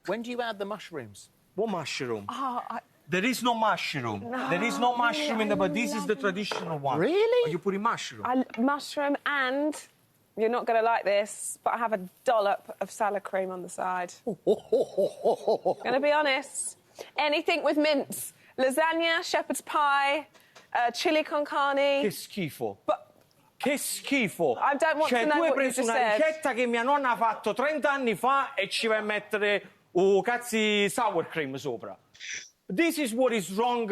When do you add the mushrooms? What mushroom? Oh, There is no mushroom. There is no mushroom in there, but this is the traditional one. Really? Are you putting mushroom? Mushroom, and you're not going to like this, but I have a dollop of salad cream on the side. Gonna be honest. Anything with mince. Lasagna, shepherd's pie, chili con carne. Che schifo. But che schifo. I don't want to know tu hai what you preso just una said. ricetta che mia nonna ha fatto 30 anni fa e ci vai a mettere cazzi sour cream sopra. This is what is wrong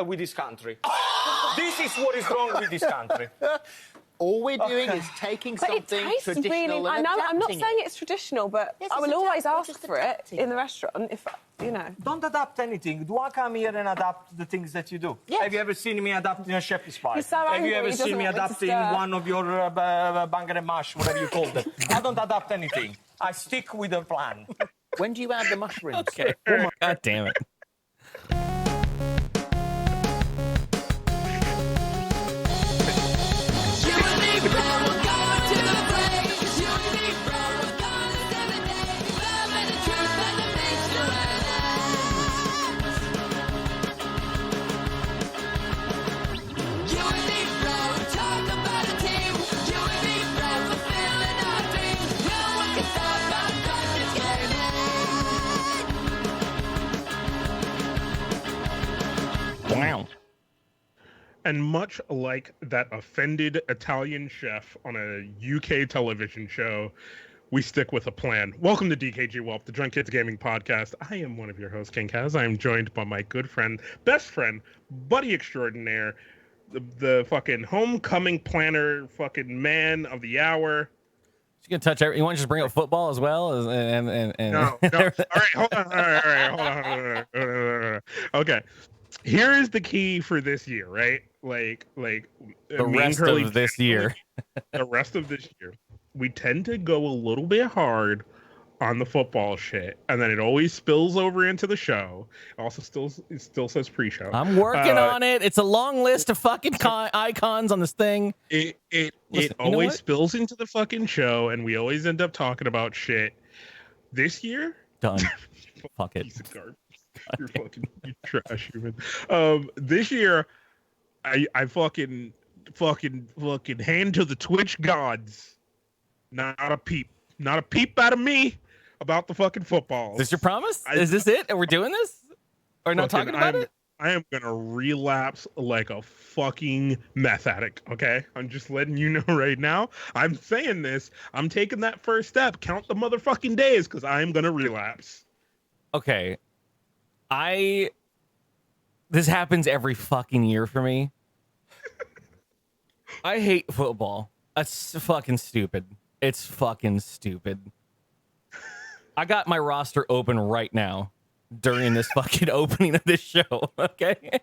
with this country. This is what is wrong with this country. All we're doing is taking But it something tastes traditional really... and I know, I'm not adapting saying it. it's traditional, but Yes, I it's will always we're ask just for it adapting in the restaurant if, you know. Don't adapt anything. Do I come here and adapt the things that you do? Yes. Have you ever seen me adapting a shepherd's pie? He's so Have angry, you ever he doesn't seen me want me to adapting stir. one of your banger and mash, whatever you call them? I don't adapt anything. I stick with a plan. When do you add the mushrooms? Okay. God damn it. Wow. And much like that offended Italian chef on a UK television show, we stick with a plan. Welcome to dkgWELP, the Drunk Kids Gaming Podcast. I am one of your hosts, King Kaz. I am joined by my good friend, best friend, buddy extraordinaire, the fucking homecoming planner, fucking man of the hour. You can touch every. You want to just bring up football as well? And No. All right, hold on. All right, hold on. Okay. Here is the key for this year, right? Like the rest of this year. The rest of this year, we tend to go a little bit hard on the football shit, and then it always spills over into the show. Also, it still says pre-show. I'm working on it. It's a long list of fucking icons on this thing. It always spills into the fucking show, and we always end up talking about shit. This year, done. Fuck it. Piece of garbage. You're fucking trash human. This year, I fucking hand to the Twitch gods. Not a peep out of me about the fucking football. Is this your promise? Is this it? Are we doing this? Or not talking about it? I am gonna relapse like a fucking meth addict. Okay, I'm just letting you know right now. I'm saying this. I'm taking that first step. Count the motherfucking days, because I'm gonna relapse. Okay. This happens every fucking year for me. I hate football. That's fucking stupid. It's fucking stupid. I got my roster open right now during this fucking opening of this show, okay?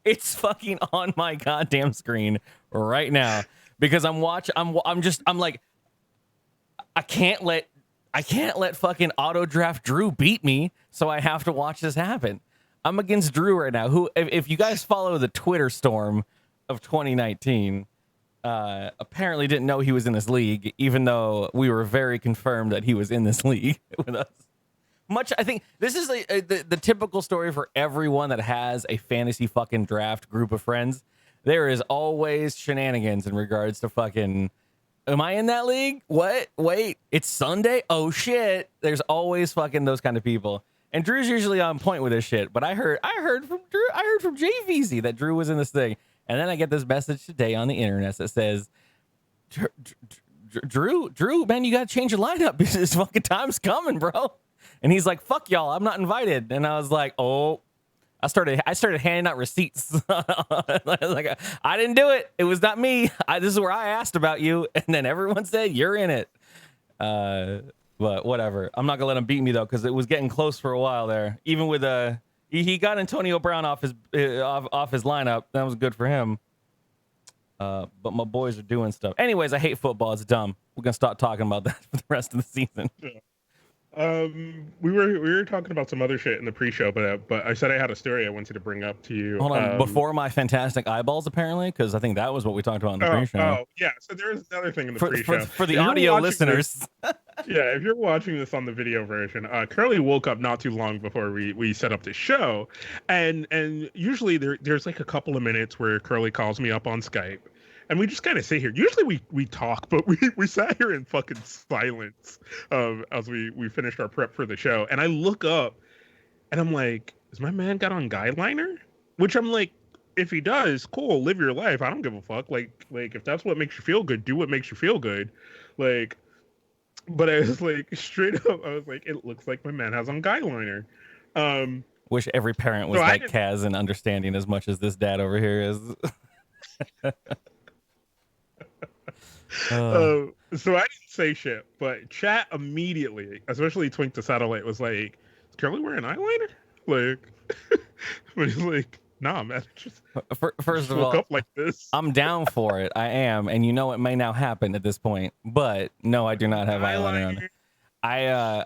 It's fucking on my goddamn screen right now because I'm like, I can't let fucking auto draft Drew beat me, so I have to watch this happen. I'm against Drew right now, who, if you guys follow the Twitter storm of 2019, apparently didn't know he was in this league, even though we were very confirmed that he was in this league with us. I think this is the typical story for everyone that has a fantasy fucking draft group of friends. There is always shenanigans in regards to fucking, am I in that league? What? Wait, it's Sunday? Oh shit. There's always fucking those kind of people. And Drew's usually on point with this shit, but I heard from Drew, I heard from JVZ that Drew was in this thing. And then I get this message today on the internet that says, Drew, man, you got to change your lineup because this fucking time's coming, bro. And he's like, fuck y'all, I'm not invited. And I was like, oh, I started handing out receipts. Like, I didn't do it. It was not me. This is where I asked about you. And then everyone said, you're in it. But whatever. I'm not going to let him beat me, though, because it was getting close for a while there. Even with he got Antonio Brown off his lineup. That was good for him. But my boys are doing stuff. Anyways, I hate football. It's dumb. We're going to start talking about that for the rest of the season. Yeah. We were talking about some other shit in the pre-show, but I said I had a story I wanted to bring up to you. Hold on, before my fantastic eyeballs, apparently, because I think that was what we talked about in the pre-show. Oh, yeah. So there is another thing in the pre-show. For the audio listeners. Yeah, if you're watching this on the video version, Curly woke up not too long before we set up the show, and usually there's like a couple of minutes where Curly calls me up on Skype, and we just kind of sit here. Usually we talk, but we sat here in fucking silence as we finished our prep for the show, and I look up, and I'm like, is my man got on guy liner? Which I'm like, if he does, cool, live your life. I don't give a fuck. Like if that's what makes you feel good, do what makes you feel good. Like. But I was like, straight up, I was like, it looks like my man has on guy liner. Wish every parent was like Kaz and understanding as much as this dad over here is. So I didn't say shit, but chat immediately, especially Twink the Satellite, was like, is Curly wearing eyeliner? Like, but he's like, nah, man. First of woke all, up like this. I'm down for it. I am, and you know it may now happen at this point. But no, I do not have eyeliner on.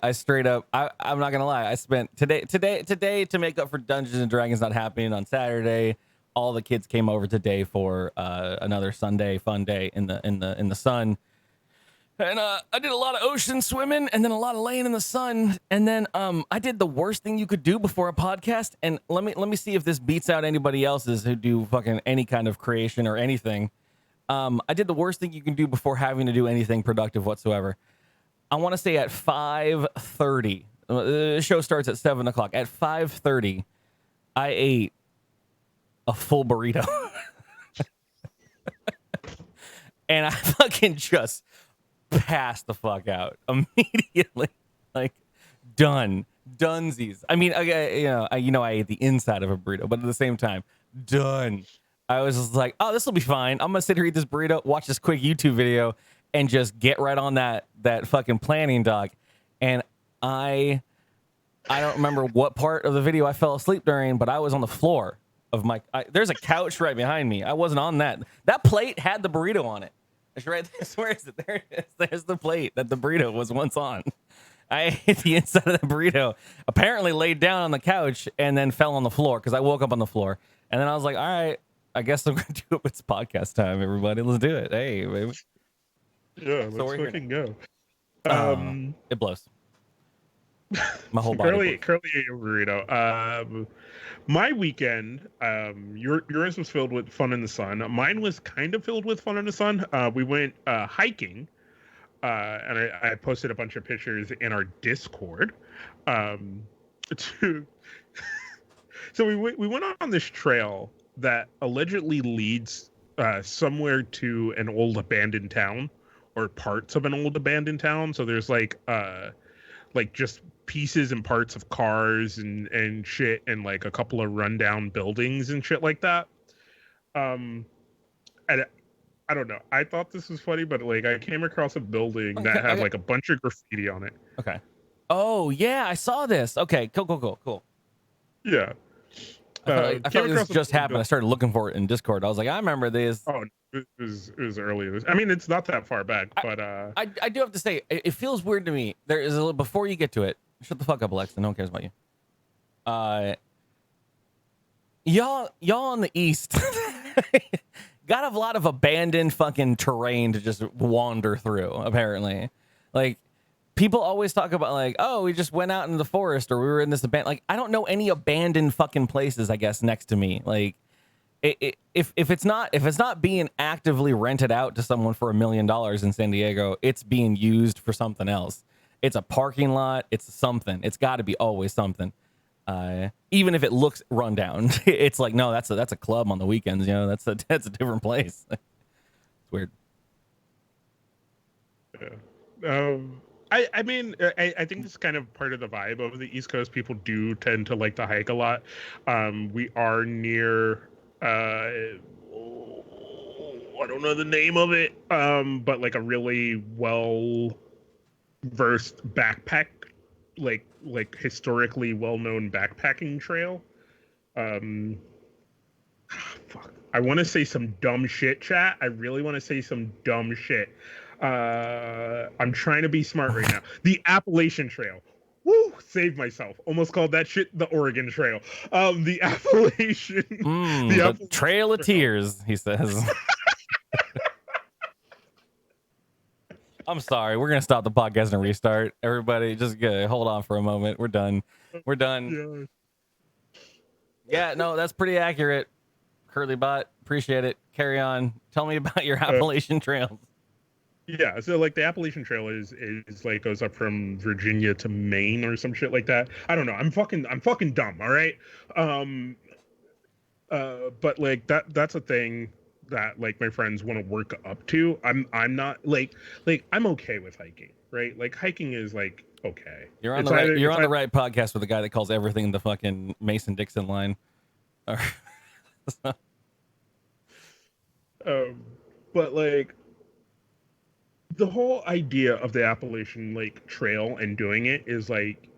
I straight up. I'm not gonna lie. I spent today to make up for Dungeons and Dragons not happening on Saturday. All the kids came over today for another Sunday fun day in the sun. And I did a lot of ocean swimming and then a lot of laying in the sun. And then I did the worst thing you could do before a podcast. And let me see if this beats out anybody else's who do fucking any kind of creation or anything. I did the worst thing you can do before having to do anything productive whatsoever. I want to say at 5:30. The show starts at 7 o'clock. At 5:30, I ate a full burrito. And I fucking just passed the fuck out immediately. Like, dunesies. I mean, I ate the inside of a burrito, but at the same time, done. I was just like, oh, this will be fine. I'm gonna sit here, eat this burrito, watch this quick YouTube video, and just get right on that fucking planning doc. And I don't remember what part of the video I fell asleep during, but I was on the floor of my. There's a couch right behind me. I wasn't on that. That plate had the burrito on it. It's right there. Where is it? There it is. There's the plate that the burrito was once on. I ate the inside of the burrito, apparently laid down on the couch, and then fell on the floor because I woke up on the floor. And then I was like, all right, I guess I'm going to do it. It's podcast time, everybody. Let's do it. Hey, baby. Yeah, let's fucking go. It blows. My whole body. Curly ate a burrito. My weekend, yours was filled with fun in the sun. Mine was kind of filled with fun in the sun. We went hiking, and I posted a bunch of pictures in our Discord. So we went on this trail that allegedly leads somewhere to an old abandoned town or parts of an old abandoned town. So there's like just pieces and parts of cars and shit and like a couple of rundown buildings and shit like that. And I don't know. I thought this was funny, but like I came across a building that had like a bunch of graffiti on it. Okay. Oh yeah, I saw this. Okay, cool. Yeah. I thought this just happened. I started looking for it in Discord. I was like, I remember this. Oh, it was early. I mean, it's not that far back, but I do have to say, it feels weird to me. There is a little before you get to it. Shut the fuck up, Alexa. No one cares about you. Y'all on the east got a lot of abandoned fucking terrain to just wander through. Apparently, like people always talk about like, oh, we just went out into the forest or we were in this abandoned. Like I don't know any abandoned fucking places. I guess next to me, like. If it's not being actively rented out to someone for $1 million in San Diego, it's being used for something else. It's a parking lot. It's something. It's got to be always something. Even if it looks run down, it's like no, that's a club on the weekends. You know, that's a different place. It's weird. Yeah. I mean, I think this is kind of part of the vibe of the East Coast. People do tend to like to hike a lot. We are near. I don't know the name of it, but like a really well versed backpack, like historically well known backpacking trail. Fuck. I want to say some dumb shit, chat. I really want to say some dumb shit. I'm trying to be smart right now. The Appalachian Trail. Woo! Saved myself. Almost called that shit the Oregon Trail. The Appalachian. The Trail of Tears, he says. I'm sorry. We're gonna stop the podcast and restart. Everybody, just hold on for a moment. We're done. We're done. Yeah, no, that's pretty accurate. Curly Bot, appreciate it. Carry on. Tell me about your Appalachian trails. Yeah, so like the Appalachian Trail is like goes up from Virginia to Maine or some shit like that. I don't know. I'm fucking dumb, all right? But like that's a thing that like my friends want to work up to. I'm not like I'm okay with hiking, right? Like hiking is like okay. You're on the right podcast with the guy that calls everything the fucking Mason-Dixon line. But like the whole idea of the Appalachian like trail and doing it is like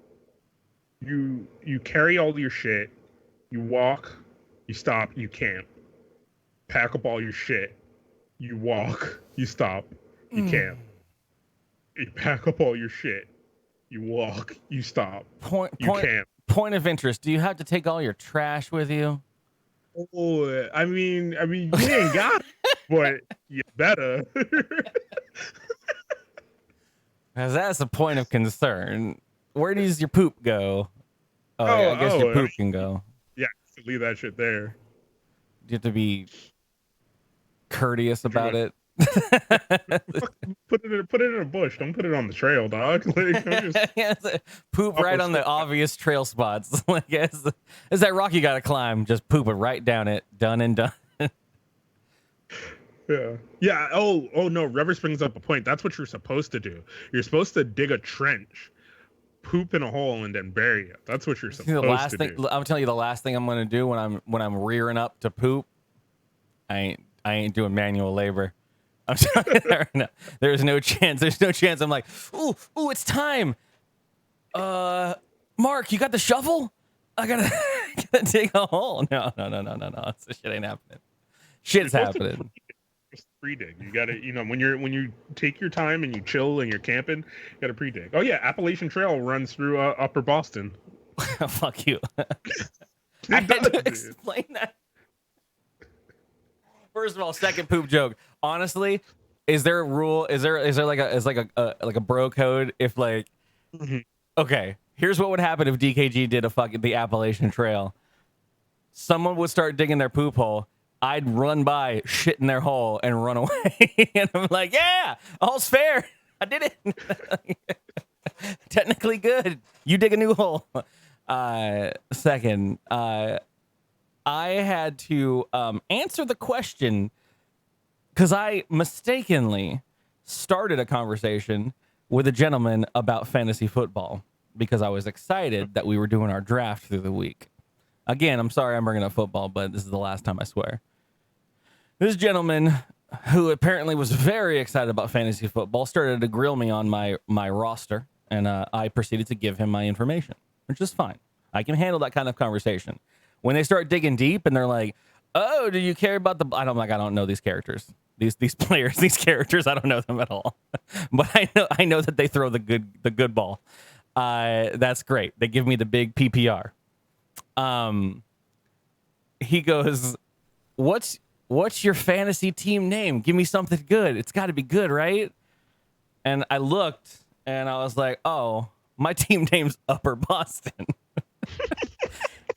you carry all your shit, you walk, you stop, you camp, pack up all your shit, you walk, you stop, you camp, you pack up all your shit, you walk, you stop, you camp. Point of interest: do you have to take all your trash with you? Oh, I mean, you ain't got it, but you better. Because that's a point of concern. Where does your poop go? Yeah, I guess your poop can go. Yeah, leave that shit there. You have to be courteous about it. Put it in a bush. Don't put it on the trail, dog. Like, poop right on the obvious trail spots. Like it's that rock you gotta climb. Just poop it right down it. Done and done. Yeah. Oh no. Revers brings up a point. That's what you're supposed to do. You're supposed to dig a trench, poop in a hole, and then bury it. That's what you're supposed to do. I'm telling you, the last thing I'm gonna do when I'm rearing up to poop, I ain't doing manual labor. I'm telling you that right now. There's no chance. There's no chance. I'm like, ooh, it's time. Mark, you got the shovel? I gotta dig a hole. No. This shit ain't happening. Shit's happening. Pre-dig. You gotta, when you take your time and you chill and you're camping, you gotta pre-dig. Oh yeah, Appalachian Trail runs through Upper Boston. Fuck you. I had to explain that. First of all, second poop joke. Honestly, is there a rule? Is there like a bro code? If like, okay, here's what would happen if DKG did the Appalachian Trail. Someone would start digging their poop hole. I'd run by, shit in their hole, and run away. And I'm like, yeah, all's fair. I did it. Technically good. You dig a new hole. Second, I had to answer the question because I mistakenly started a conversation with a gentleman about fantasy football because I was excited that we were doing our draft through the week. Again, I'm sorry I'm bringing up football, but this is the last time, I swear. This gentleman, who apparently was very excited about fantasy football, started to grill me on my roster, and I proceeded to give him my information, which is fine. I can handle that kind of conversation. When they start digging deep and they're like, "Oh, do you care about the?" I don't know these characters, these players, these characters. I don't know them at all, but I know that they throw the good ball. That's great. They give me the big PPR. He goes, "What's your fantasy team name? Give me something good. It's got to be good, right?" And I looked, and I was like, "Oh, my team name's Upper Boston."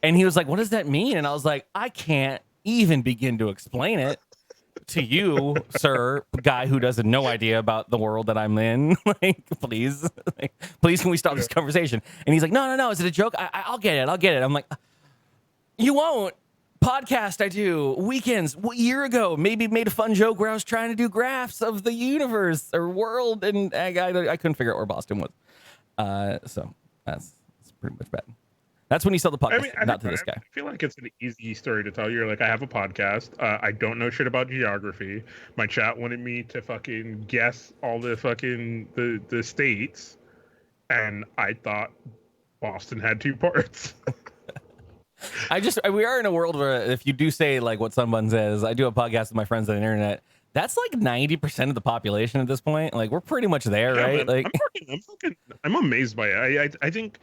And he was like, "What does that mean?" And I was like, "I can't even begin to explain it to you, sir, guy who has no idea about the world that I'm in. Like, please, can we stop this conversation?" And he's like, "No. Is it a joke? I'll get it. I'm like, "You won't. Podcast I do. Weekends. A year ago, maybe made a fun joke where I was trying to do graphs of the universe or world, and I couldn't figure out where Boston was. So that's pretty much bad. That's when you sell the podcast, not to this guy. I feel like it's an easy story to tell. You're like, I have a podcast. I don't know shit about geography. My chat wanted me to fucking guess all the fucking the states, and I thought Boston had two parts. We are in a world where if you do say like what Sunbun says, I do a podcast with my friends on the internet. That's like 90% of the population at this point. Like we're pretty much there, yeah, right? Man, like I'm amazed by it. I think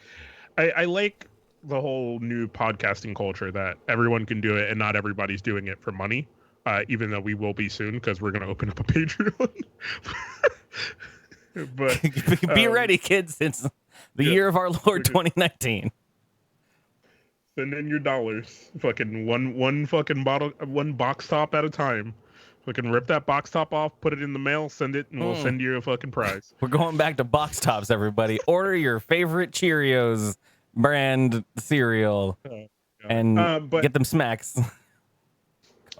I like the whole new podcasting culture that everyone can do it and not everybody's doing it for money, even though we will be soon because we're going to open up a Patreon. But Be ready, kids. It's the year of our Lord 2019. send in your dollars. Fucking one fucking bottle, one box top at a time. Fucking rip that box top off, put it in the mail, send it, and we'll send you a fucking prize. We're going back to box tops, everybody. Order your favorite Cheerios brand cereal and but- get them smacks.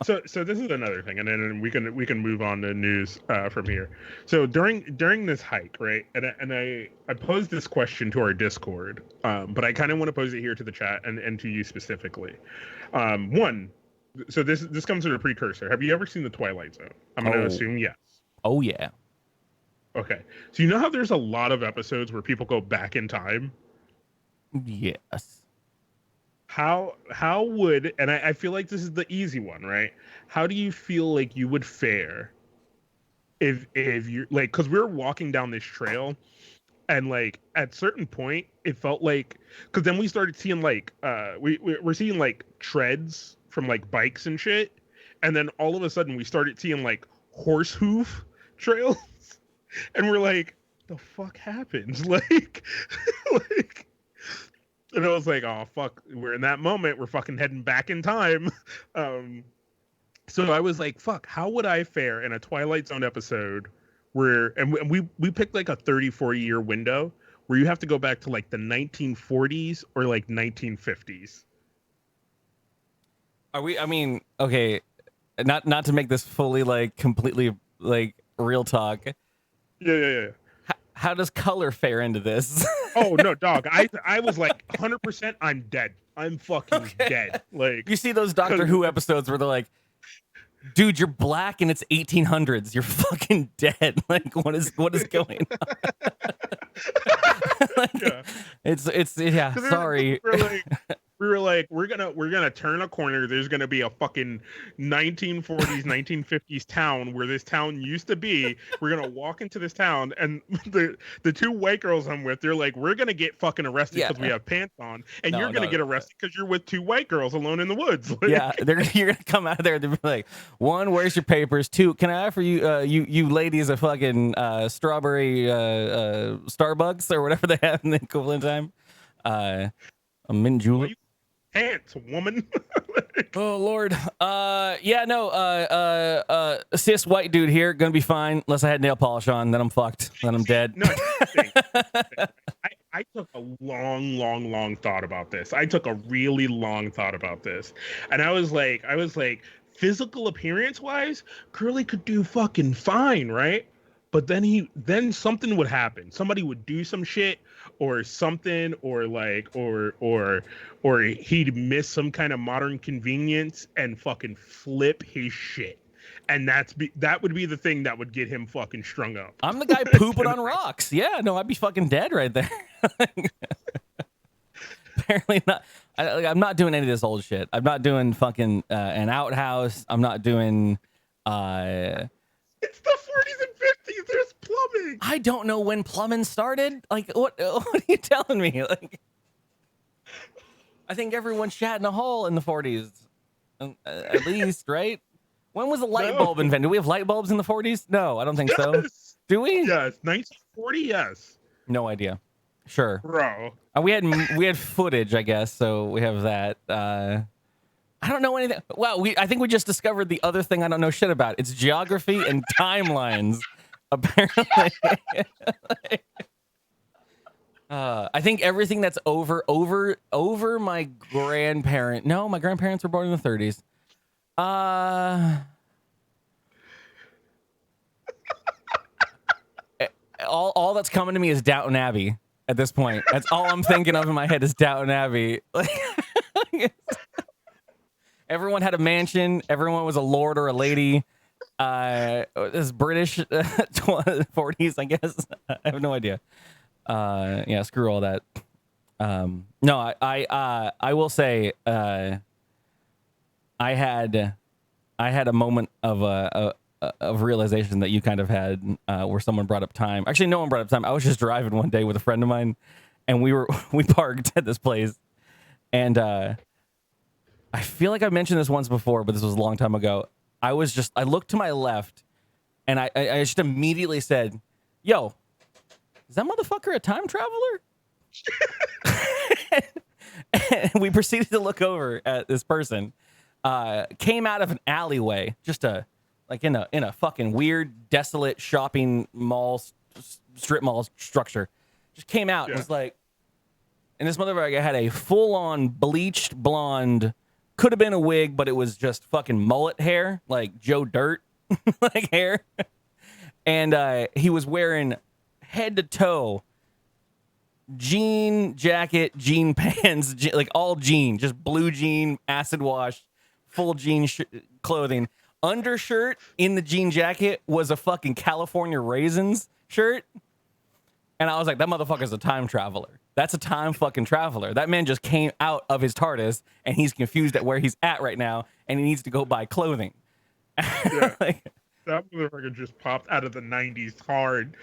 So this is another thing, and then we can move on to news from here. So during this hike, right, and I posed this question to our Discord, but I kind of want to pose it here to the chat and to you specifically. One, so this comes as a precursor. Have you ever seen the Twilight Zone? I'm going to assume yes. Oh yeah. Okay, so you know how there's a lot of episodes where people go back in time. Yes. How would, and I feel like this is the easy one, right? How do you feel like you would fare if you're like, because we were walking down this trail, and like at certain point it felt like, because then we started seeing like we're seeing like treads from like bikes and shit, and then all of a sudden we started seeing like horse hoof trails, and we're like, the fuck happens? Like and I was like, oh, fuck, we're in that moment. We're fucking heading back in time. So I was like, fuck, how would I fare in a Twilight Zone episode where, and we picked like a 34-year window where you have to go back to like the 1940s or like 1950s. Are we, I mean, okay, not to make this fully like completely like real talk. Yeah. How does color fare into this? Oh, no, dog. I was like, 100% I'm dead. I'm fucking dead. Like, You see those Doctor Who episodes where they're like, dude, you're black and it's 1800s. You're fucking dead. Like, what is going on? Like, yeah. It's yeah. Sorry. We were like, we're gonna turn a corner. There's gonna be a fucking 1940s, 1950s town where this town used to be. We're gonna walk into this town, and the two white girls I'm with, they're like, we're gonna get fucking arrested because we have pants on, and No, you're gonna get arrested because you're with two white girls alone in the woods. Like, Yeah, you're gonna come out of there and be like, one, where's your papers? Two, can I offer you you ladies a fucking strawberry Starbucks or whatever they have in the equivalent time? A mint julep. pants, woman. Oh Lord. Yeah, no, cis white dude here, gonna be fine unless I had nail polish on, then I'm fucked. Then I'm dead. No, I took a long thought about this. I took a really long thought about this. And I was like, physical appearance wise, Curly could do fucking fine, right? But then something would happen. Somebody would do some shit or something, or like, or he'd miss some kind of modern convenience and fucking flip his shit. And that would be the thing that would get him fucking strung up. I'm the guy pooping on rocks. Yeah, no, I'd be fucking dead right there. Apparently not. I'm not doing any of this old shit. I'm not doing fucking an outhouse. I'm not doing. It's the 40s and 50s. There's plumbing. I don't know when plumbing started. Like, what are you telling me? Like, I think everyone shat in a hole in the 40s, at least, right? When was the light bulb invented? Do we have light bulbs in the 40s? No, I don't think so. Do we? Yes, 1940. Yes. No idea. Sure, bro. We had footage, I guess, so we have that. I don't know anything. Wow, I think we just discovered the other thing I don't know shit about. It's geography and timelines, apparently. I think everything that's over my grandparent. No, my grandparents were born in the 30s. All that's coming to me is Downton Abbey at this point. That's all I'm thinking of in my head is Downton Abbey. Everyone had a mansion. Everyone was a lord or a lady. This British 40s, I guess. I have no idea. Yeah, screw all that. No, I will say I had a moment of realization that you kind of had where someone brought up time. Actually, no one brought up time. I was just driving one day with a friend of mine, and we parked at this place, and I feel like I mentioned this once before, but this was a long time ago. I looked to my left, and I just immediately said, "Yo, is that motherfucker a time traveler? And we proceeded to look over at this person. Came out of an alleyway, just in a fucking weird, desolate shopping mall, strip mall structure. Just came out and was like, and this motherfucker had a full-on bleached blonde, could have been a wig, but it was just fucking mullet hair, like Joe Dirt, like hair. And he was wearing head to toe jean jacket, jean pants, like all jean, just blue jean, acid wash, full jean clothing. Undershirt in the jean jacket was a fucking California Raisins shirt. And I was like, that motherfucker's a time traveler. That's a time fucking traveler. That man just came out of his TARDIS and he's confused at where he's at right now and he needs to go buy clothing. Yeah. Like, that motherfucker just popped out of the 90s hard.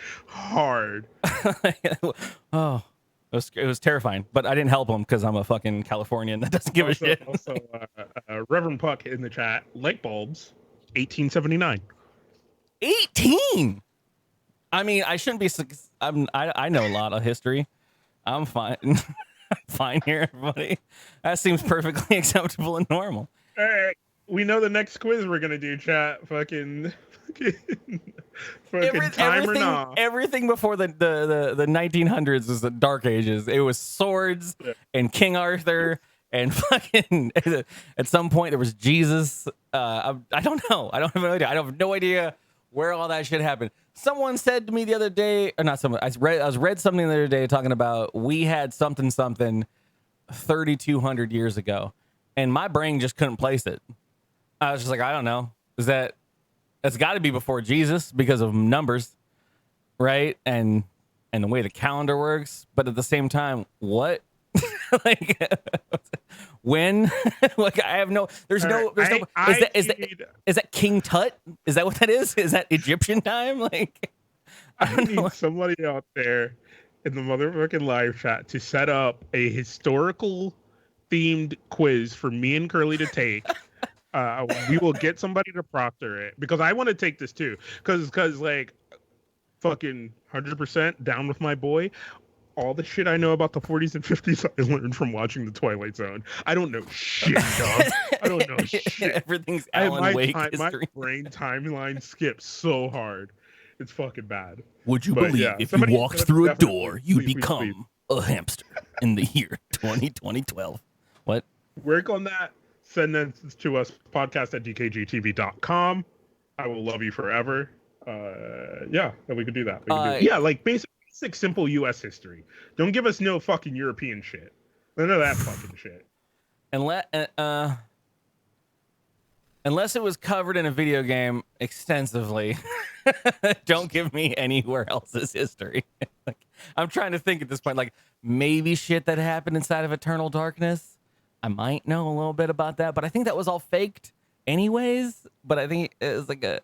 Oh, it was terrifying. But I didn't help him because I'm a fucking Californian that doesn't give a shit. Also, Reverend Puck in the chat, light bulbs, 1879. 18? I mean, I shouldn't be. I know a lot of history. I'm fine. I'm fine here, everybody. That seems perfectly acceptable and normal. All right, we know the next quiz we're gonna do. Chat, fucking time or not? Everything before the 1900s was the Dark Ages. It was swords and King Arthur and fucking. At some point, there was Jesus. I don't know. I don't have no idea. I have no idea where all that shit happened. Someone said to me the other day, or not someone, I read something the other day talking about we had something 3,200 years ago, and my brain just couldn't place it. I was just like, I don't know. That's got to be before Jesus because of numbers, right? And the way the calendar works. But at the same time, what? Like when? Like I have no. Is that King Tut? Is that what that is? Is that Egyptian time? Like I need somebody out there in the motherfucking live chat to set up a historical themed quiz for me and Curly to take. We will get somebody to proctor it because I want to take this too. Because like fucking 100% down with my boy. All the shit I know about the 40s and 50s, I learned from watching The Twilight Zone. I don't know shit, dog. I don't know shit. Everything's Alan Wake history. My brain timeline skips so hard. It's fucking bad. Would you believe if you walked through a door, you'd become a hamster in the year 2012? What? Work on that. Send them to us, podcast@dkgtv.com. I will love you forever. Yeah, we could do that. Yeah, like basic simple U.S. history. Don't give us no fucking European shit. None of that fucking shit. Unless it was covered in a video game extensively, don't give me anywhere else's history. Like, I'm trying to think at this point, like maybe shit that happened inside of Eternal Darkness. I might know a little bit about that, but I think that was all faked anyways. But I think it was like this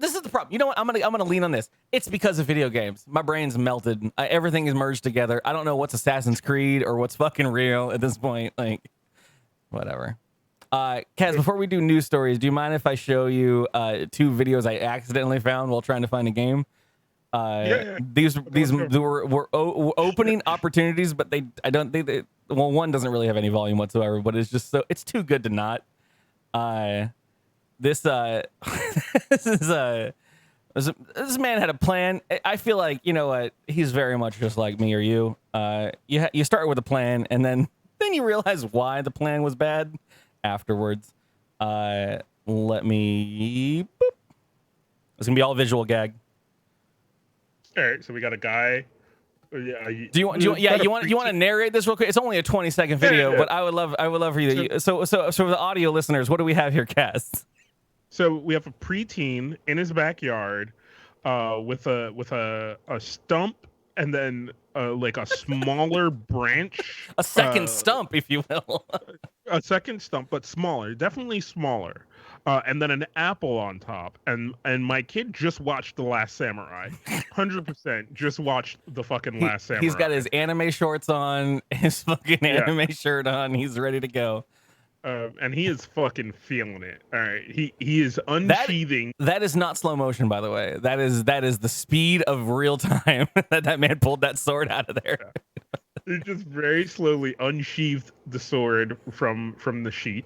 is the problem. You know what? I'm gonna lean on this. It's because of video games. My brain's melted. Everything is merged together. I don't know what's Assassin's Creed or what's fucking real at this point. Like, whatever. Kaz, before we do news stories, do you mind if I show you 2 videos I accidentally found while trying to find a game? These were opening opportunities, but I don't think they. Well, one doesn't really have any volume whatsoever, but it's just it's too good to not. This man had a plan. I feel like, you know what, he's very much just like me or you. You start with a plan and then you realize why the plan was bad afterwards. Let me boop. It's gonna be all visual gag. All right, so we got a guy. Yeah. You want to narrate this real quick? It's only a 20-second video, but I would love for you to. So for the audio listeners, what do we have here, Cass? So we have a preteen in his backyard, with a stump and then like a smaller branch, a second stump, if you will. A second stump, but smaller, definitely smaller, and then an apple on top. And my kid just watched The Last Samurai, 100% just watched the fucking Last Samurai. He's got his anime shorts on, his fucking anime shirt on. He's ready to go. And he is fucking feeling it. All right, he is unsheathing. That is not slow motion, by the way. That is the speed of real time that man pulled that sword out of there. He just very slowly unsheathed the sword from the sheath.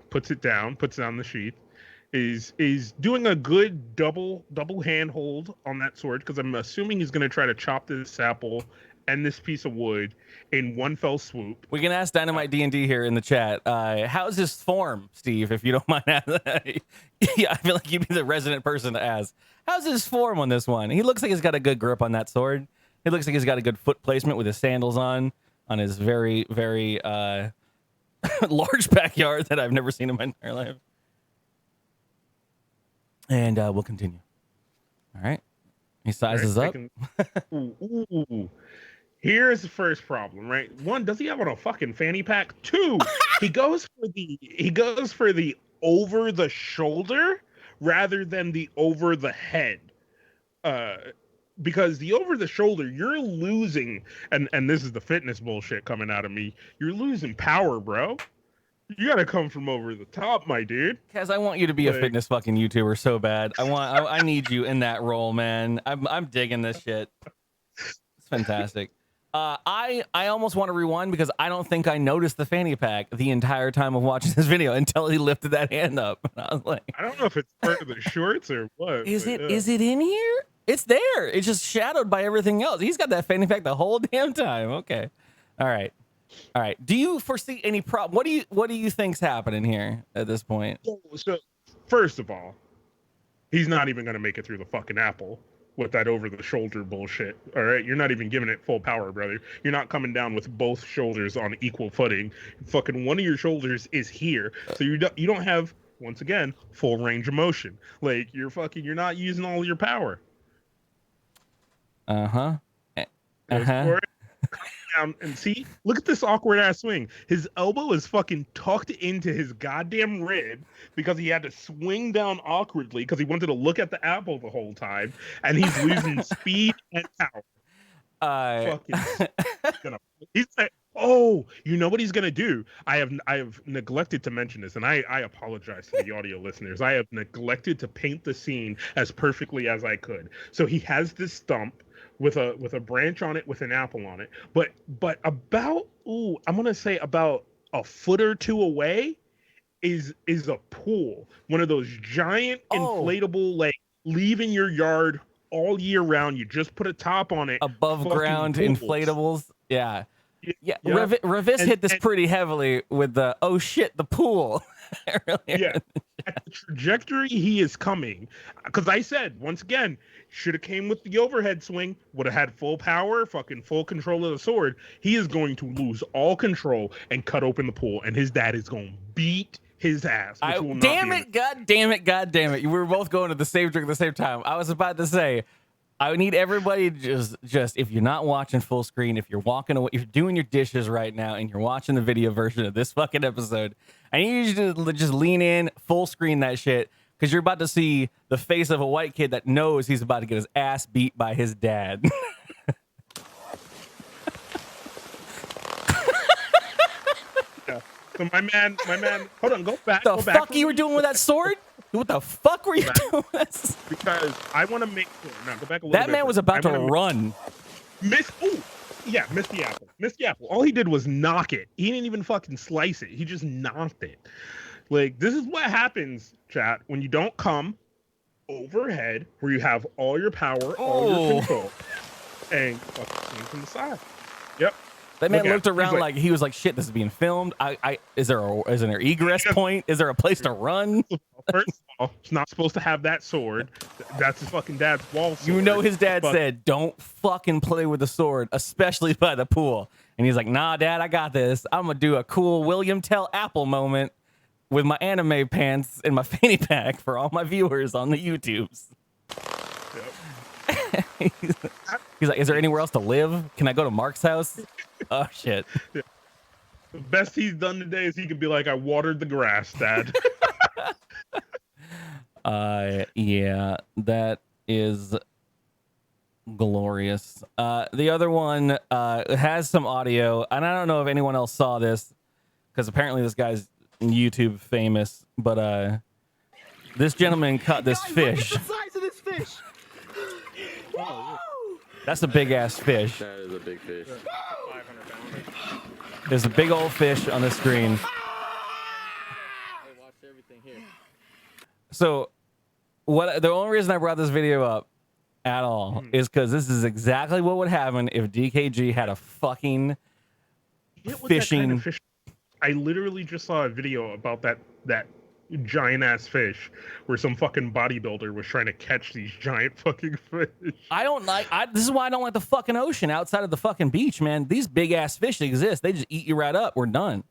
Puts it down the sheath. Is doing a good double handhold on that sword, because I'm assuming he's going to try to chop this apple and this piece of wood in one fell swoop. We can ask Dynamite D&D here in the chat. How's his form, Steve, if you don't mind asking? Yeah, I feel like you'd be the resident person to ask. How's his form on this one? He looks like he's got a good grip on that sword. He looks like he's got a good foot placement with his sandals on his very, very large backyard that I've never seen in my entire life. And we'll continue. All right. He sizes up. Ooh. Here's the first problem, right? One, does he have on a fucking fanny pack? Two, he goes for the over the shoulder rather than the over the head. Because the over the shoulder, you're losing, and this is the fitness bullshit coming out of me. You're losing power, bro. You gotta come from over the top, my dude. Kaz, I want you to be a fitness fucking YouTuber so bad. I need you in that role, man. I'm digging this shit. It's fantastic. I almost want to rewind because I don't think I noticed the fanny pack the entire time of watching this video until he lifted that hand up. And I was like, I don't know if it's part of the shorts or what. Is it in here? It's there. It's just shadowed by everything else. He's got that fanny pack the whole damn time. Okay. All right. Do you foresee any problem? What do you think's happening here at this point? So first of all, he's not even gonna make it through the fucking apple with that over the shoulder bullshit. All right, you're not even giving it full power, brother. You're not coming down with both shoulders on equal footing. Fucking one of your shoulders is here, so you don't have, once again, full range of motion. Like you're not using all your power. And see, look at this awkward ass swing. His elbow is fucking tucked into his goddamn rib because he had to swing down awkwardly because he wanted to look at the apple the whole time, and he's losing speed and power. He's like, oh, you know what he's gonna do? I have neglected to mention this, and I apologize to the audio listeners. I have neglected to paint the scene as perfectly as I could. So he has this stump with a branch on it with an apple on it, but about I'm gonna say about a foot or two away is a pool, one of those giant inflatable, like leave in your yard all year round. You just put a top on it. Above ground pools. Inflatables. Yeah. Yeah. Revis hit this pretty heavily with the the pool. Yeah, at the trajectory he is coming, because I said once again, should have came with the overhead swing, would have had full power, fucking full control of the sword. He is going to lose all control and cut open the pool, and his dad is going to beat his ass. God damn it! We were both going to the same drink at the same time. I was about to say, I need everybody to just if you're not watching full screen, if you're walking away, if you're doing your dishes right now and you're watching the video version of this fucking episode, I need you to just lean in, full screen that shit, because you're about to see the face of a white kid that knows he's about to get his ass beat by his dad. Yeah. So my man, hold on, go back. The fuck you were doing with that sword? What the fuck were you doing? Because I want to make sure. Now go back a little bit. That man was about to run. Missed the apple. Missed the apple. All he did was knock it. He didn't even fucking slice it. He just knocked it. Like, this is what happens, chat, when you don't come overhead where you have all your power, all your control, and fucking from the side. Yep. That man looked around like he was like, "Shit, this is being filmed. Is there an egress point? Is there a place to run?" First of all, he's not supposed to have that sword. That's his fucking dad's wall sword. You know, his dad said, "Don't fucking play with the sword, especially by the pool." And he's like, "Nah, Dad, I got this. I'm gonna do a cool William Tell Apple moment with my anime pants and my fanny pack for all my viewers on the YouTubes." Yep. He's like, "Is there anywhere else to live? Can I go to Mark's house?" Oh shit. Yeah. The best he's done today is he could be like, "I watered the grass, Dad." Yeah, that is glorious. The other one has some audio, and I don't know if anyone else saw this because apparently this guy's YouTube famous. But this gentleman caught this fish. Look at the size of this fish. That's a big ass fish. That is a big fish. There's a big old fish on the screen. Hey, watch everything here. So, the only reason I brought this video up at all is because this is exactly what would happen if DKG had a fucking What was that fishing. kind of fish? I literally just saw a video about that giant ass fish where some fucking bodybuilder was trying to catch these giant fucking fish. This is why I don't like the fucking ocean outside of the fucking beach, man. These big ass fish exist. They just eat you right up. We're done.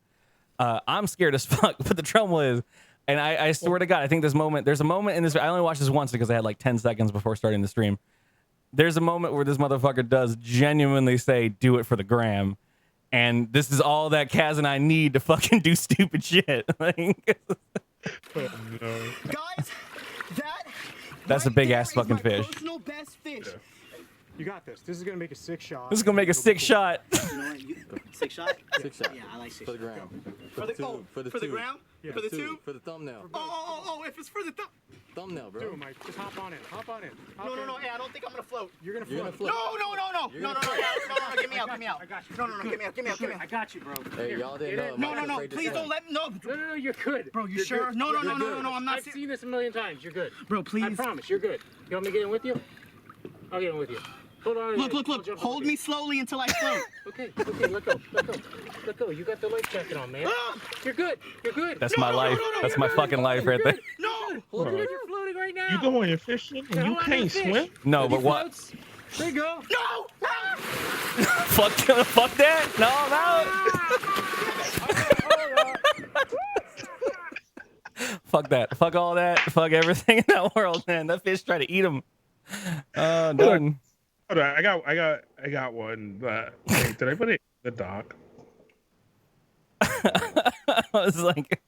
I'm scared as fuck. But the trouble is, and I swear to God, I think there's a moment in this. I only watched this once because I had like 10 seconds before starting the stream. There's a moment where this motherfucker does genuinely say, "Do it for the gram." And this is all that Kaz and I need to fucking do stupid shit. Like, Oh, no. Guys, that's a big ass fucking fish. Personal best fish. You got this. This is gonna make a sick shot. This is gonna make a sick shot. You know what? 6 shot? 6 shot. Yeah, I like 6 For the shot. ground. For the, tube. For the for the tube. ground? Yeah. For the tube? For the thumbnail. Oh, if it's for the Thumbnail, bro. Do it, Mike. Just hop on in. Hop on in. Hop No, in. hey, I don't think I'm gonna float. You're gonna You're float. gonna float. No, get me out, get me out. I got you. No, get me out, get me out, get me I out. got you, bro. Hey, Here, y'all didn't get know. in. No, please don't let me, no. No, you're good. Bro, you You're sure? good. No, You're good. I'm not I've seen this a million times. You're good. Bro, I please. promise, you're good. You want me to get in with you? I'll get in with you. Hold on. Look, I'll jump in hold with me you. slowly until I float. Okay, let go. You got the life jacket on, man. You're good. That's my life. That's my fucking life right there. No! Hold on. You're floating right now. You going fishing and you can't swim? No, He but what? floats. There you go. No! Fuck that. No. Fuck that. Fuck all that. Fuck everything in that world, man. That fish tried to eat him. Done. Hold on, I got one. Wait, did I put it in the dock? I was like,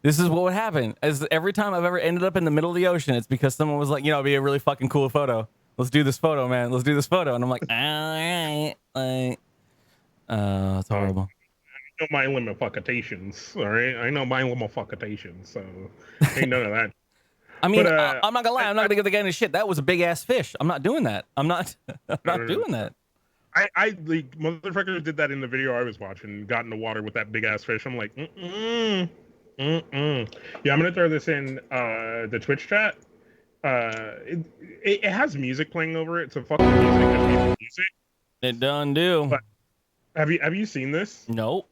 this is what would happen. As every time I've ever ended up in the middle of the ocean, it's because someone was like, it'd be a really fucking cool photo. Let's do this photo, man. Let's do this photo. And I'm like, all right. It's horrible. I know my limitations, all right? I know my limitations, so ain't none of that. I mean, But, I'm not gonna lie. I'm not gonna give the guy any shit. That was a big ass fish. I'm not doing that. I'm not doing that. I like motherfucker did that in the video I was watching. Got in the water with that big ass fish. I'm like, Yeah, I'm gonna throw this in the Twitch chat. It has music playing over it, so fucking music. It done do. But have you seen this? Nope.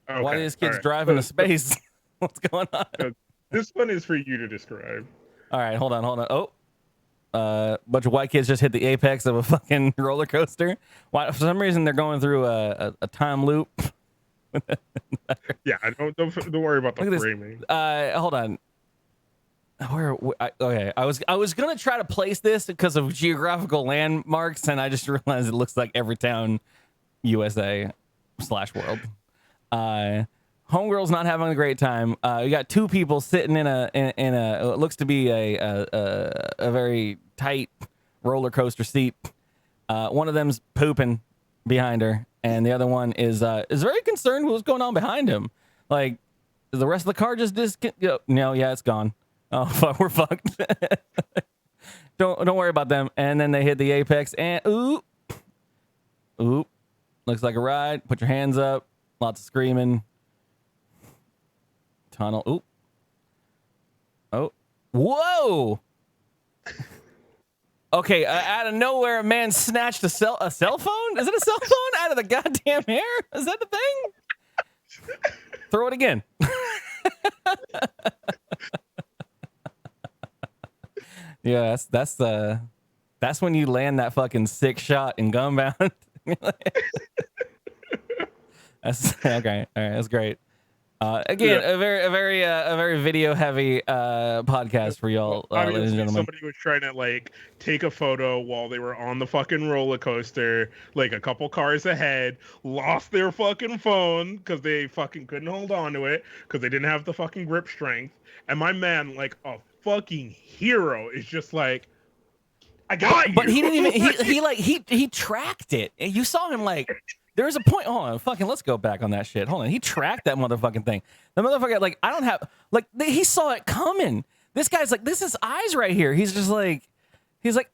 Okay, Why are these kids all right. driving to space? What's going on? This one is for you to describe. All right, hold on. Oh, bunch of white kids just hit the apex of a fucking roller coaster. Why? For some reason, they're going through a time loop. Yeah, don't worry about the Look at this. framing. Hold on. Okay, I was gonna try to place this because of geographical landmarks, and I just realized it looks like every town, USA / world. Homegirl's not having a great time. You got two people sitting in a what looks to be a very tight roller coaster seat. One of them's pooping behind her, and the other one is very concerned with what's going on behind him. Like, is the rest of the car just no, yeah, it's gone. Oh fuck, we're fucked. Don't worry about them. And then they hit the apex, and oop, looks like a ride. Put your hands up. Lots of screaming. Tunnel. Oop. Oh. Whoa. Okay, out of nowhere, a man snatched a cell phone? Is it a cell phone out of the goddamn air? Is that the thing? Throw it again. Yeah, that's when you land that fucking sick shot in Gunbound. That's okay. All right, that's great. Again, Yeah. a very video heavy podcast for y'all, ladies and Obviously, gentlemen. somebody was trying to like take a photo while they were on the fucking roller coaster, like a couple cars ahead, lost their fucking phone because they fucking couldn't hold on to it because they didn't have the fucking grip strength. And my man, like a fucking hero, is just like, I got you. But he didn't even he tracked it. You saw him like There was a point. Hold on, fucking. Let's go back on that shit. Hold on. He tracked that motherfucking thing. The motherfucker, like, I don't have, like, he saw it coming. This guy's like, this is eyes right here. He's like,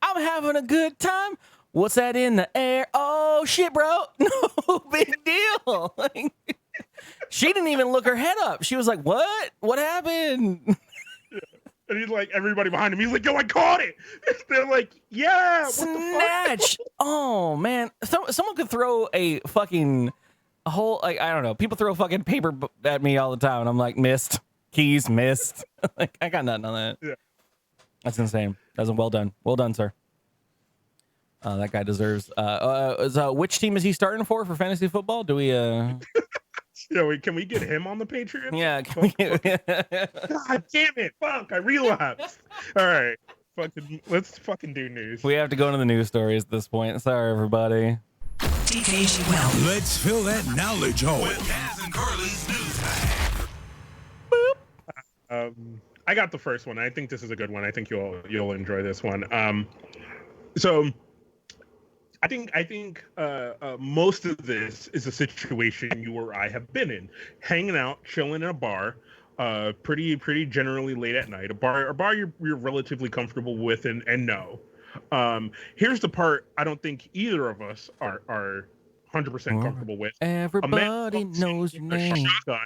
I'm having a good time. What's that in the air? Oh shit, bro. No big deal. Like, she didn't even look her head up. She was like, what? What happened? And he's like, everybody behind him, he's like, yo, I caught it. They're like, yeah, what Snatch. the fuck? Oh man, someone could throw a whole, like, I don't know. People throw fucking paper at me all the time, and I'm like, missed. Keys missed. Like, I got nothing on that. Yeah. That's insane. That's well done. Well done, sir. That guy deserves. Which team is he starting for fantasy football? Do we? Yeah, can we get him on the Patreon? Yeah. Can we God damn it! Fuck, I relapsed. All right, let's fucking do news. We have to go into the news stories at this point. Sorry, everybody. dkgWELP. Let's fill that knowledge hole with Kaz and Carly's news hack. I got the first one. I think this is a good one. I think you'll enjoy this one. So I think most of this is a situation you or I have been in, hanging out, chilling in a bar, pretty generally late at night. A bar you're relatively comfortable with and know. Here's the part I don't think either of us are 100% comfortable with. Everybody knows your name. Shotgun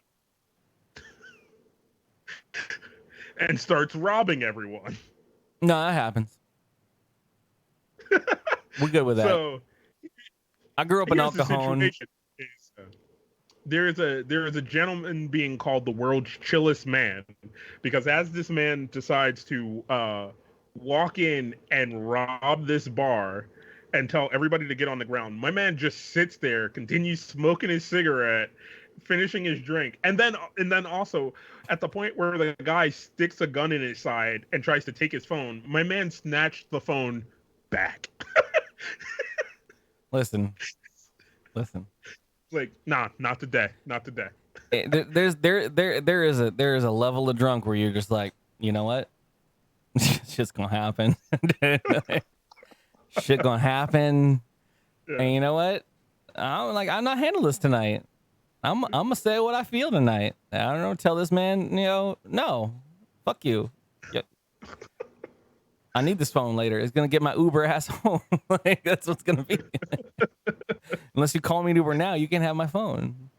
and starts robbing everyone. No, that happens. We're good with that. So I grew up in El here's the Cajon. situation. There is a gentleman being called the world's chillest man, because as this man decides to walk in and rob this bar and tell everybody to get on the ground, my man just sits there, continues smoking his cigarette, finishing his drink, and then also at the point where the guy sticks a gun in his side and tries to take his phone, my man snatched the phone back. Listen. Like, nah, not today. There is a level of drunk where you're just like, you know what? Shit's gonna happen. Shit gonna happen. Yeah. And you know what? I'm not handling this tonight. I'm gonna say what I feel tonight. I don't know. Tell this man, no, fuck you. Yeah. I need this phone later. It's gonna get my Uber ass home. Like, that's what's gonna be. Unless you call me an Uber now, you can have my phone.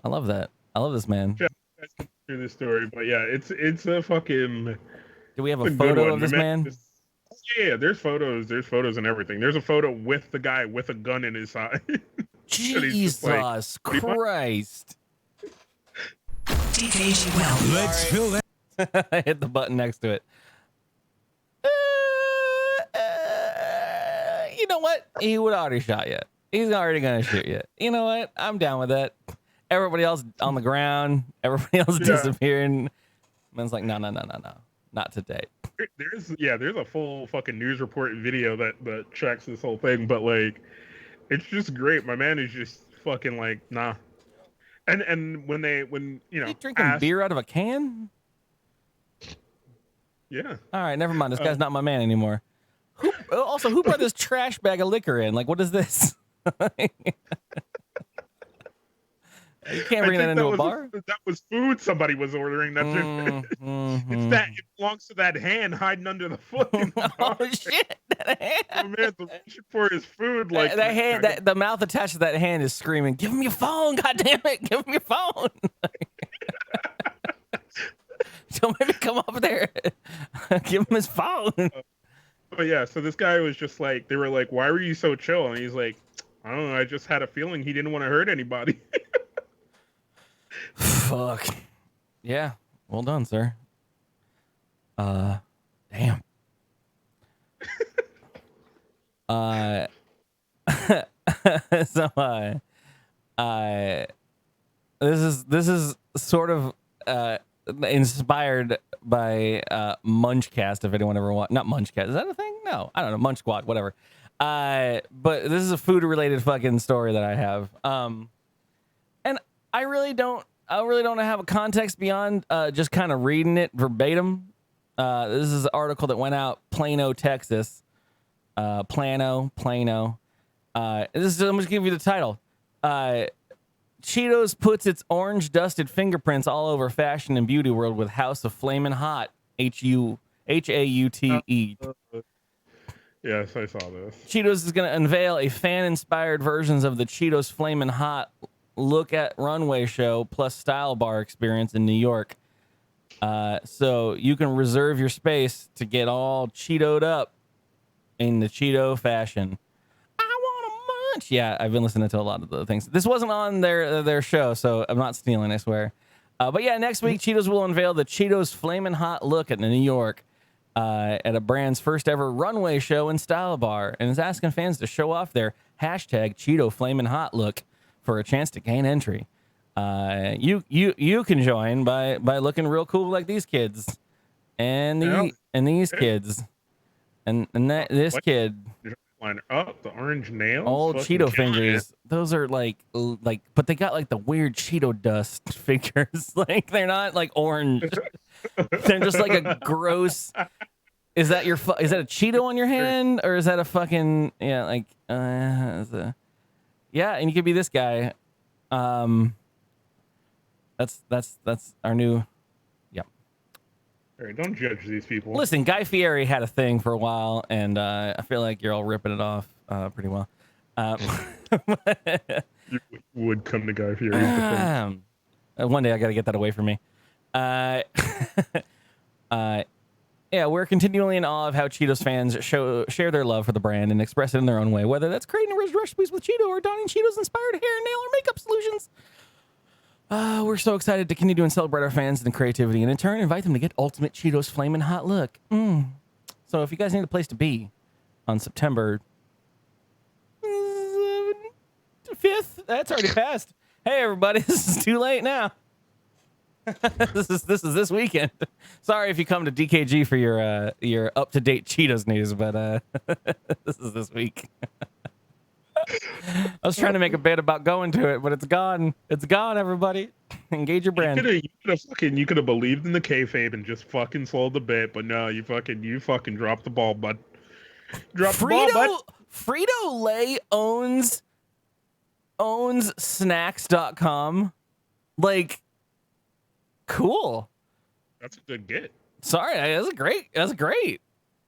I love that. I love this man. Yeah, through this story, but yeah, it's a fucking. Do we have a good photo one. of this The man? Yeah, there's photos and everything. There's a photo with the guy with a gun in his side. Jesus Christ. dkgWELP. Let's fill that. I hit the button next to it. You know what? He would already shot you. He's already gonna shoot you. You know what? I'm down with that. Everybody else on the ground. Everybody else disappearing. Man's like, no, not today. There's a full fucking news report video that tracks this whole thing, but like, it's just great. My man is just fucking like, nah. And when He drinking beer out of a can? Yeah. All right, never mind. This guy's not my man anymore. Who brought this trash bag of liquor in? Like, what is this? You can't bring that into a bar? That was food somebody was ordering. That's it belongs to that hand hiding under the foot. Oh shit! That hand. My man's reaching for his food. Like that hand, the mouth attached to that hand is screaming, "Give him your phone! God damn it! Give him your phone!" Don't make me come over there. Give him his phone. But yeah, so this guy was just like, they were like, "Why were you so chill?" And he's like, "I don't know. I just had a feeling he didn't want to hurt anybody." Fuck. Yeah. Well done, sir. Damn. So this is sort of inspired by Munchcast, if anyone ever not Munchcast. Is that a thing? No, I don't know. Munch Squad, whatever. But this is a food related fucking story that I have. And I really don't have a context beyond just kind of reading it verbatim. This is an article that went out, Plano, Texas. Plano. I'm just gonna give you the title. Cheetos puts its orange dusted fingerprints all over fashion and beauty world with House of Flamin' Hot. HAUTE. Yes, I saw this. Cheetos is going to unveil a fan-inspired versions of the Cheetos Flamin' Hot look at runway show plus style bar experience in New York. So you can reserve your space to get all Cheetoed up in the Cheeto fashion. I want a munch. Yeah, I've been listening to a lot of the things. This wasn't on their show, so I'm not stealing, I swear. But yeah, next week, Cheetos will unveil the Cheetos Flamin' Hot look at New York at a brand's first ever runway show and style bar, and is asking fans to show off their hashtag Cheeto Flamin' Hot look for a chance to gain entry. You can join by looking real cool like these kids, and these kids, and this kid. Up the orange nails, old Cheeto fingers. Those are like, but they got like the weird Cheeto dust fingers. Like they're not like orange. They're just like a gross. Is that your? Is that a Cheeto on your hand, or is that a fucking yeah? Like yeah, and you could be this guy. That's our new. Yep. All right, don't judge these people. Listen, Guy Fieri had a thing for a while, and I feel like you're all ripping it off pretty well. You would come to Guy Fieri. One day I got to get that away from me. Yeah, we're continually in awe of how Cheetos fans share their love for the brand and express it in their own way, whether that's creating recipes with Cheeto or donning Cheetos-inspired hair, nail, or makeup solutions. We're so excited to continue and celebrate our fans and creativity, and in turn, invite them to get Ultimate Cheetos Flamin' Hot look. So if you guys need a place to be on September 5th, that's already passed. Hey, everybody, this is too late now. this is this weekend. Sorry if you come to DKG for your up-to-date Cheetos news, but this is this week. I was trying to make a bit about going to it, but it's gone. It's gone, everybody. Engage your brand. You could have believed in the kayfabe and just fucking sold the bit, but no, you fucking dropped the ball, bud. Dropped the ball, bud. Frito-Lay owns snacks.com. Like, cool. That's a good get. Sorry, that's great.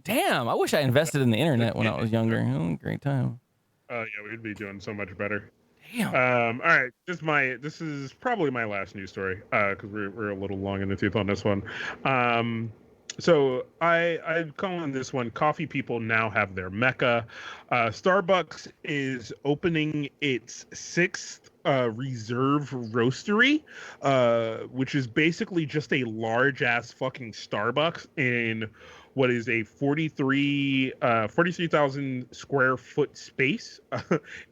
Damn, I wish I invested in the internet when I was younger. Oh, great time. Yeah, we'd be doing so much better. Damn. All right, this is probably my last news story because we're a little long in the tooth on this one. So I call on this one. Coffee people now have their mecca. Starbucks is opening its 6th reserve roastery, which is basically just a large ass fucking Starbucks in what is a 43,000 square foot space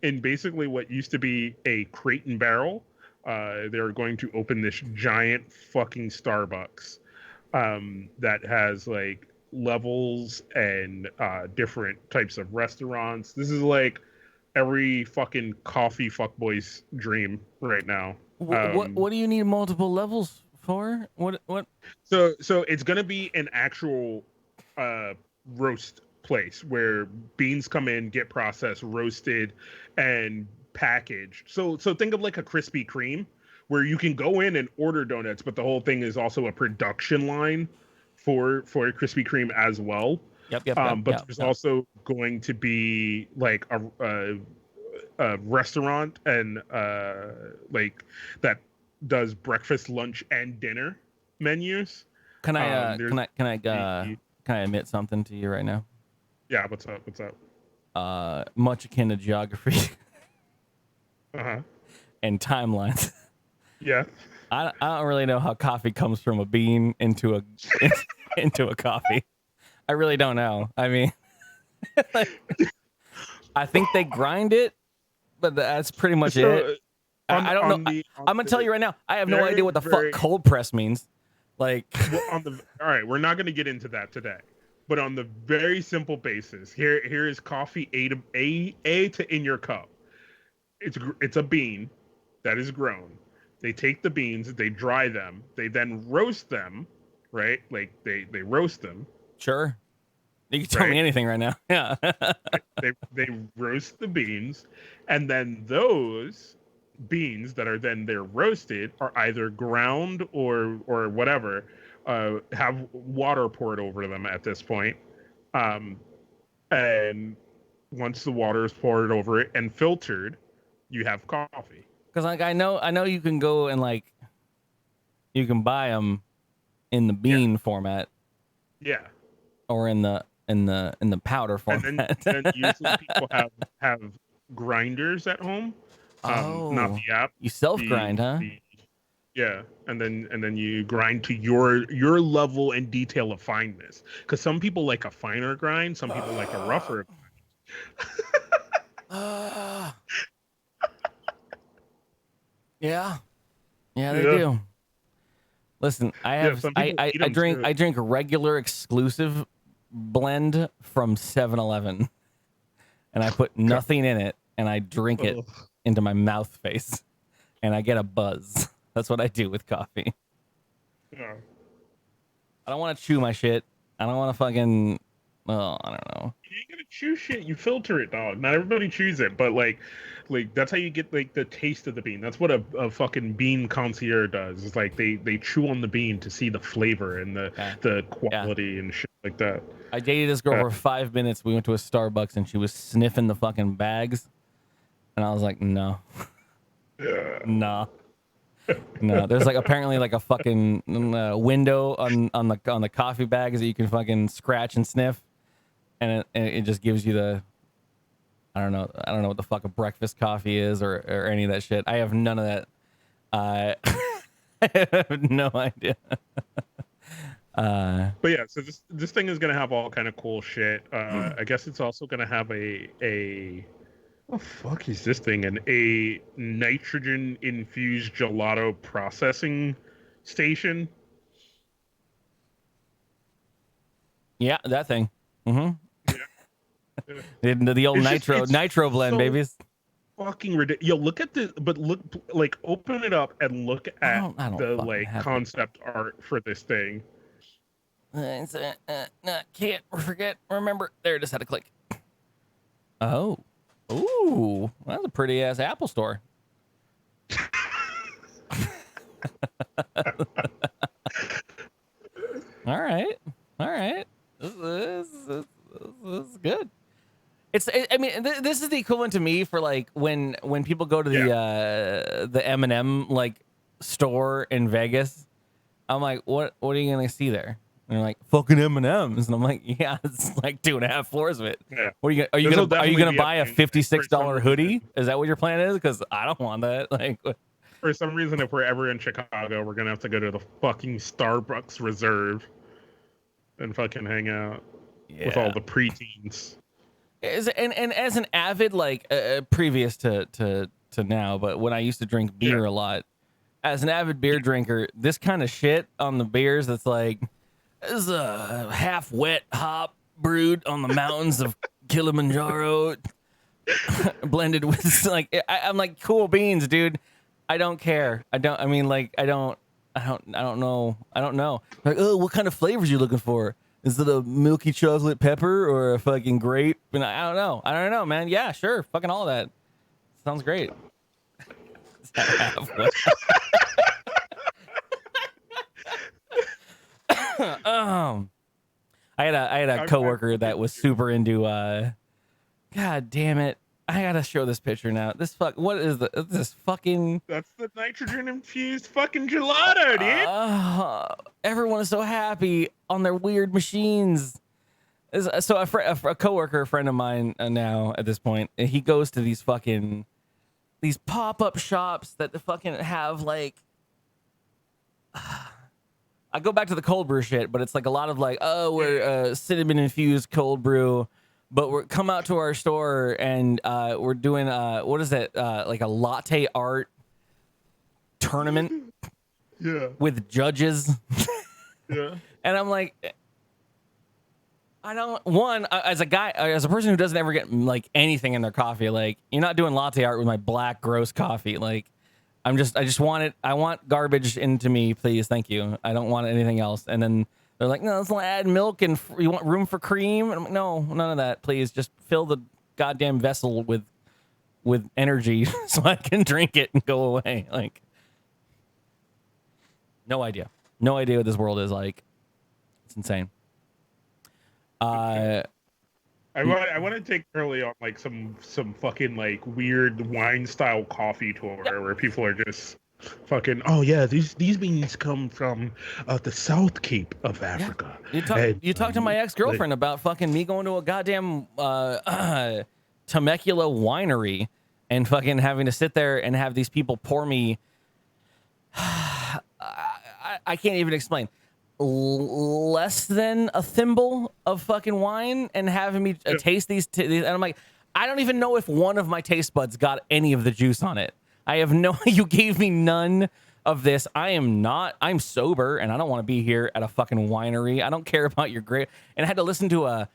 in basically what used to be a Crate and Barrel. They're going to open this giant fucking Starbucks that has like levels and different types of restaurants. This is like every fucking coffee fuckboy's dream right now. What do you need multiple levels for? What? So it's gonna be an actual roast place where beans come in, get processed, roasted, and packaged. So think of like a Krispy Kreme, where you can go in and order donuts, but the whole thing is also a production line for Krispy Kreme as well. Yep. But there's also going to be like a restaurant and like that does breakfast, lunch, and dinner menus. Can I admit something to you right now? Yeah, what's up? Much akin to geography. Uh-huh. And timelines. Yeah. I don't really know how coffee comes from a bean into a coffee. I really don't know. I mean, I think they grind it, but that's pretty much it. I don't know. I'm gonna tell you right now. I have no idea what the fuck cold press means. Like, all right, we're not gonna get into that today. But on the very simple basis, here is coffee A to in your cup. It's a bean that is grown. They take the beans, they dry them, they then roast them, right? Like they roast them. Sure. You can tell me anything right now. Yeah. They roast the beans, and then those beans that are then they're roasted are either ground or whatever, have water poured over them at this point. And once the water is poured over it and filtered, you have coffee. Because like I know you can go and like you can buy them in the bean format. Yeah. Or in the powder format. And then usually people have grinders at home. Not the app. You self-grind, huh? Yeah, and then you grind to your level and detail of fineness. Because some people like a finer grind, some people like a rougher. Yeah, they do. Listen, I drink a regular exclusive blend from 7-Eleven, and I put nothing in it, and I drink it into my mouth face, and I get a buzz. That's what I do with coffee. Yeah. I don't want to chew my shit. I don't want to fucking. Well, I don't know. You ain't gonna chew shit. You filter it, dog. Not everybody chews it, but like that's how you get like the taste of the bean. That's what a fucking bean concierge does. It's like they chew on the bean to see the flavor and the quality and shit like that. I dated this girl for 5 minutes. We went to a Starbucks and she was sniffing the fucking bags, and I was like, no, no. No, there's like apparently like a fucking window on the coffee bags that you can fucking scratch and sniff, and it just gives you the I don't know what the fuck a breakfast coffee is or any of that shit. I have none of that. I have no idea. But yeah, so this thing is gonna have all kind of cool shit. I guess it's also gonna have a what the fuck is this thing? A nitrogen infused gelato processing station. Yeah, that thing. Mm-hmm. Yeah. the old It's nitro blend, so babies. Fucking ridiculous. Yo, look at this, but look, like, open it up and look at the like concept art for this thing. Can't forget. Remember, there, just had to click. Oh. Ooh, that's a pretty ass Apple store. All right. This is good. I mean, this is the equivalent to me for like when people go to the M&M like store in Vegas. I'm like, what are you gonna see there? And they're like, fucking M&Ms, and I'm like, yeah, it's like 2.5 floors of it. Yeah. What are you gonna buy a $56 hoodie? Is that what your plan is? Because I don't want that. Like, for some reason, if we're ever in Chicago, we're gonna have to go to the fucking Starbucks Reserve and fucking hang out with all the preteens. And as an avid, like previous to now, but when I used to drink beer a lot, as an avid beer drinker, this kind of shit on the beers that's like, this is a half wet hop brewed on the mountains of Kilimanjaro, blended with like I'm like, cool beans, dude. I don't care. I don't know. Like, oh, what kind of flavors you looking for? Is it a milky chocolate pepper or a fucking grape? And I don't know, man. Yeah, sure. Fucking all of that. Sounds great. I had a coworker that was super into God damn it. I gotta show this picture now. What is this fucking? That's the nitrogen infused fucking gelato, dude. Everyone is so happy on their weird machines. So a coworker, a friend of mine now at this point, he goes to these pop-up shops that fucking have like. I go back to the cold brew shit, but it's like a lot of like, oh, we're cinnamon infused cold brew. But we're come out to our store and we're doing what is it like a latte art tournament? Yeah. With judges. Yeah. And I'm like, I don't. One, as a guy, as a person who doesn't ever get like anything in their coffee, like you're not doing latte art with my black gross coffee. Like I just want it. I want garbage into me, please. Thank you. I don't want anything else. And then they're like, no, let's add milk and you want room for cream? And I'm like, no, none of that, please. Just fill the goddamn vessel with with energy so I can drink it and go away. Like, no idea. No idea what this world is like. It's insane. I want to take Curly on like some fucking like weird wine style coffee tour where people are just fucking, oh yeah, these beans come from the South Cape of Africa. You talk to my ex-girlfriend about fucking me going to a goddamn Temecula winery and fucking having to sit there and have these people pour me. I can't even explain. Less than a thimble of fucking wine and having me taste these, and I'm like, I don't even know if one of my taste buds got any of the juice on it. I have no. You gave me none of this. I'm sober and I don't want to be here at a fucking winery. I don't care about your grape. And I had to listen to a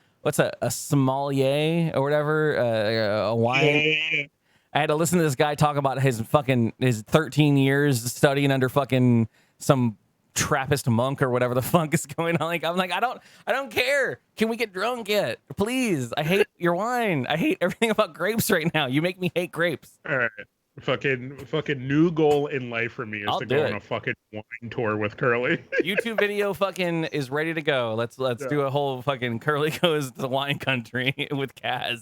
sommelier or whatever, a wine. I had to listen to this guy talk about his 13 years studying under fucking some Trappist monk or whatever the fuck is going on. Like, I'm like, I don't care. Can we get drunk yet? Please. I hate your wine. I hate everything about grapes right now. You make me hate grapes. All right. Fucking new goal in life for me is to go on a fucking wine tour with Curly. YouTube video fucking is ready to go. Let's do a whole fucking Curly goes to the wine country with Kaz.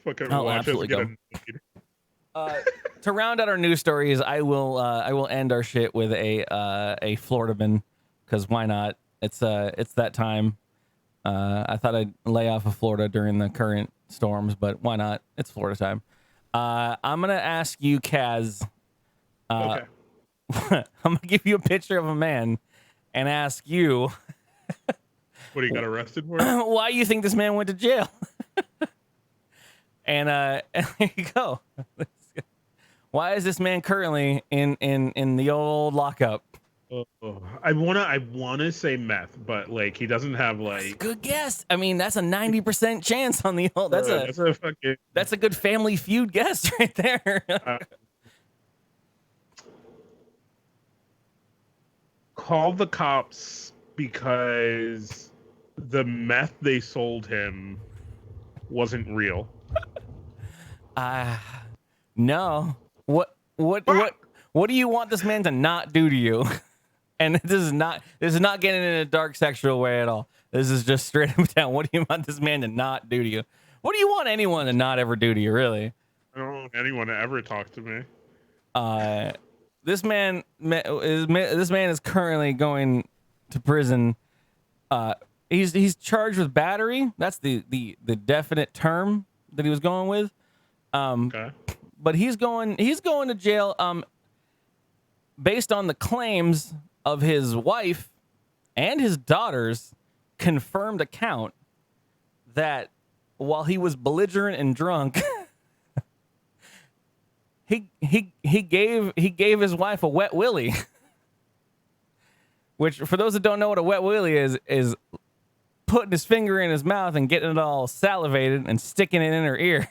Fucking I'll watch us absolutely get go. To round out our news stories, I will end our shit with a Florida man, because why not? It's that time. I thought I'd lay off of Florida during the current storms, but why not? It's Florida time. I'm gonna ask you, Kaz. Okay. I'm gonna give you a picture of a man and ask you. What, he got arrested for? Why you think this man went to jail? And there you go. Why is this man currently in the old lockup? I wanna say meth, but like he doesn't have like. That's a good guess. I mean, that's a 90% chance on the old. That's a good Family Feud guess right there. Call the cops because the meth they sold him wasn't real. No. What do you want this man to not do to you? And this is not getting in a dark sexual way at all. This is just straight up down. What do you want this man to not do to you? What do you want anyone to not ever do to you, really? I don't want anyone to ever talk to me. This man is currently going to prison. He's charged with battery. That's the definite term that he was going with. Okay. But he's going to jail based on the claims of his wife and his daughter's confirmed account that while he was belligerent and drunk, he gave his wife a wet willy. Which, for those that don't know what a wet willy is putting his finger in his mouth and getting it all salivated and sticking it in her ear.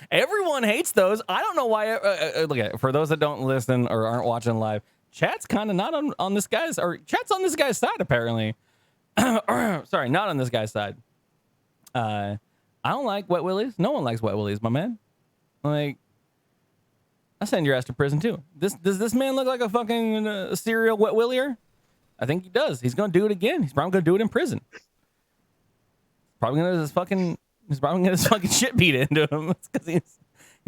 Everyone hates those. I don't know why. Look at it. For those that don't listen or aren't watching live, chat's kind of not on this guy's, or chat's on this guy's side apparently. Sorry, not on this guy's side. I don't like wet willies. No one likes wet willies, my man. Like, I send your ass to prison too. Does this man look like a fucking serial wet willier? I think he does. He's gonna do it again. He's probably gonna do it in prison. Probably gonna He's probably gonna his fucking shit beat into him because he's